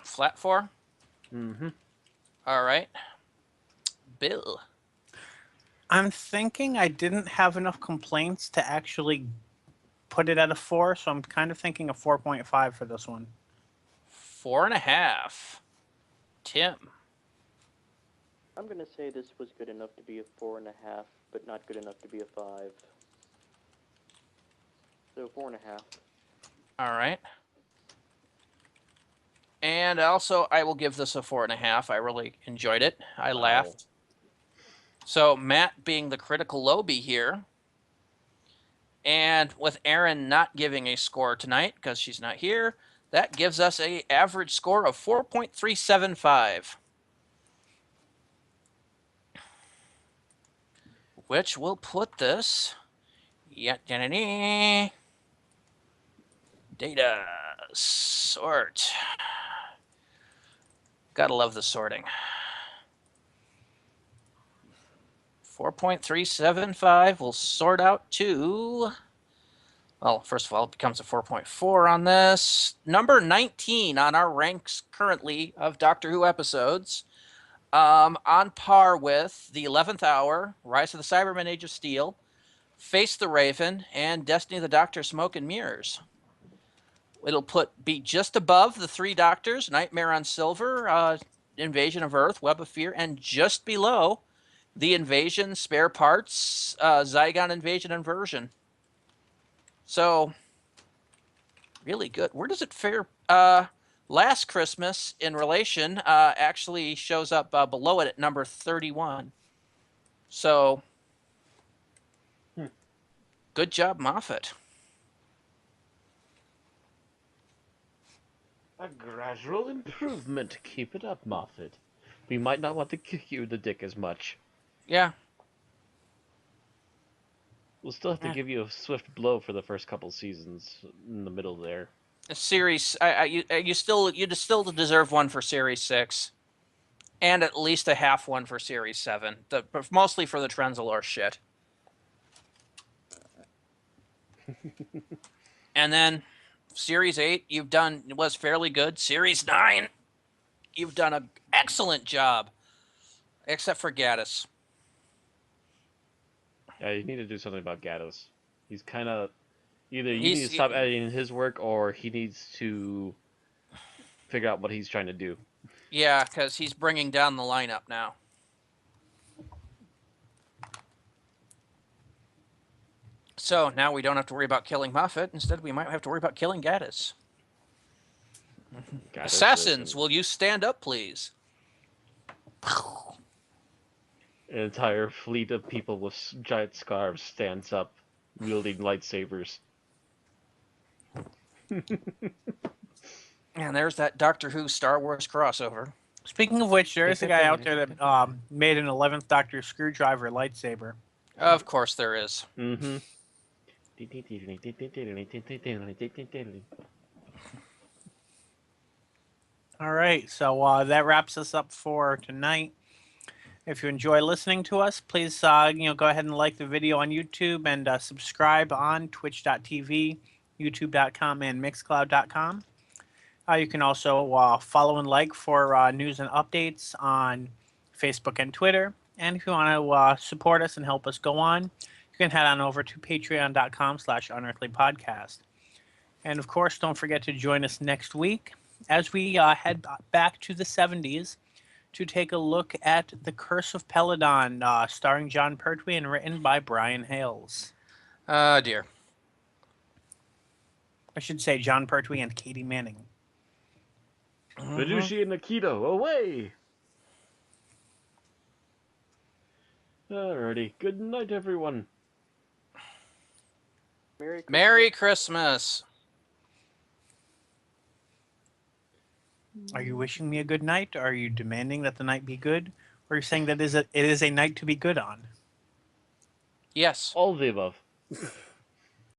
Flat 4? Mm-hmm. All right. Bill. I'm thinking I didn't have enough complaints to actually put it at a 4, so I'm kind of thinking a 4.5 for this one. 4.5. Tim. I'm going to say this was good enough to be a 4.5, but not good enough to be a 5. So 4.5. All right. And also, I will give this a 4.5. I really enjoyed it. I laughed. So Matt being the critical lowbie here, and with Erin not giving a score tonight because she's not here, that gives us an average score of 4.375. Which will put this... Data. Sort. Gotta love the sorting. 4.375 will sort out to... Well, first of all, it becomes a 4.4 on this. Number 19 on our ranks currently of Doctor Who episodes. On par with The 11th Hour, Rise of the Cybermen, Age of Steel, Face the Raven, and Destiny of the Doctor, Smoke and Mirrors. It'll be just above the 3 Doctors, Nightmare on Silver, Invasion of Earth, Web of Fear, and just below The Invasion, Spare Parts, Zygon Invasion, and Version. So, really good. Where does it fare? Last Christmas, in relation, actually shows up below it at number 31. So, good job, Moffat. A gradual improvement. Keep it up, Moffat. We might not want to kick you in the dick as much. Yeah. We'll still have to give you a swift blow for the first couple seasons in the middle there. A series, you still deserve one for Series 6. And at least a half one for Series 7. Mostly for the Trenzalore shit. And then Series 8, was fairly good. Series 9, you've done an excellent job. Except for Gaddis. Yeah, you need to do something about Gaddis. He's kind of... Either you need to stop editing his work, or he needs to figure out what he's trying to do. Yeah, because he's bringing down the lineup now. So now we don't have to worry about killing Moffat. Instead, we might have to worry about killing Gaddis. Assassins, will you stand up, please? An entire fleet of people with giant scarves stands up, wielding lightsabers. And there's that Doctor Who Star Wars crossover. Speaking of which, there is a guy out there that made an 11th Doctor screwdriver lightsaber. Of course there is. Mm-hmm. All right, so that wraps us up for tonight. If you enjoy listening to us, please go ahead and like the video on YouTube and subscribe on twitch.tv, youtube.com, and mixcloud.com. You can also follow and like for news and updates on Facebook and Twitter. And if you want to support us and help us go on, you can head on over to patreon.com/unearthlypodcast. And of course, don't forget to join us next week as we head back to the 70s to take a look at The Curse of Peladon, starring John Pertwee and written by Brian Hales. Dear. I should say John Pertwee and Katie Manning. Belushi and Nikito, away! Alrighty, good night, everyone. Merry Christmas. Are you wishing me a good night? Are you demanding that the night be good? Or are you saying that it is a night to be good on? Yes. All of the above.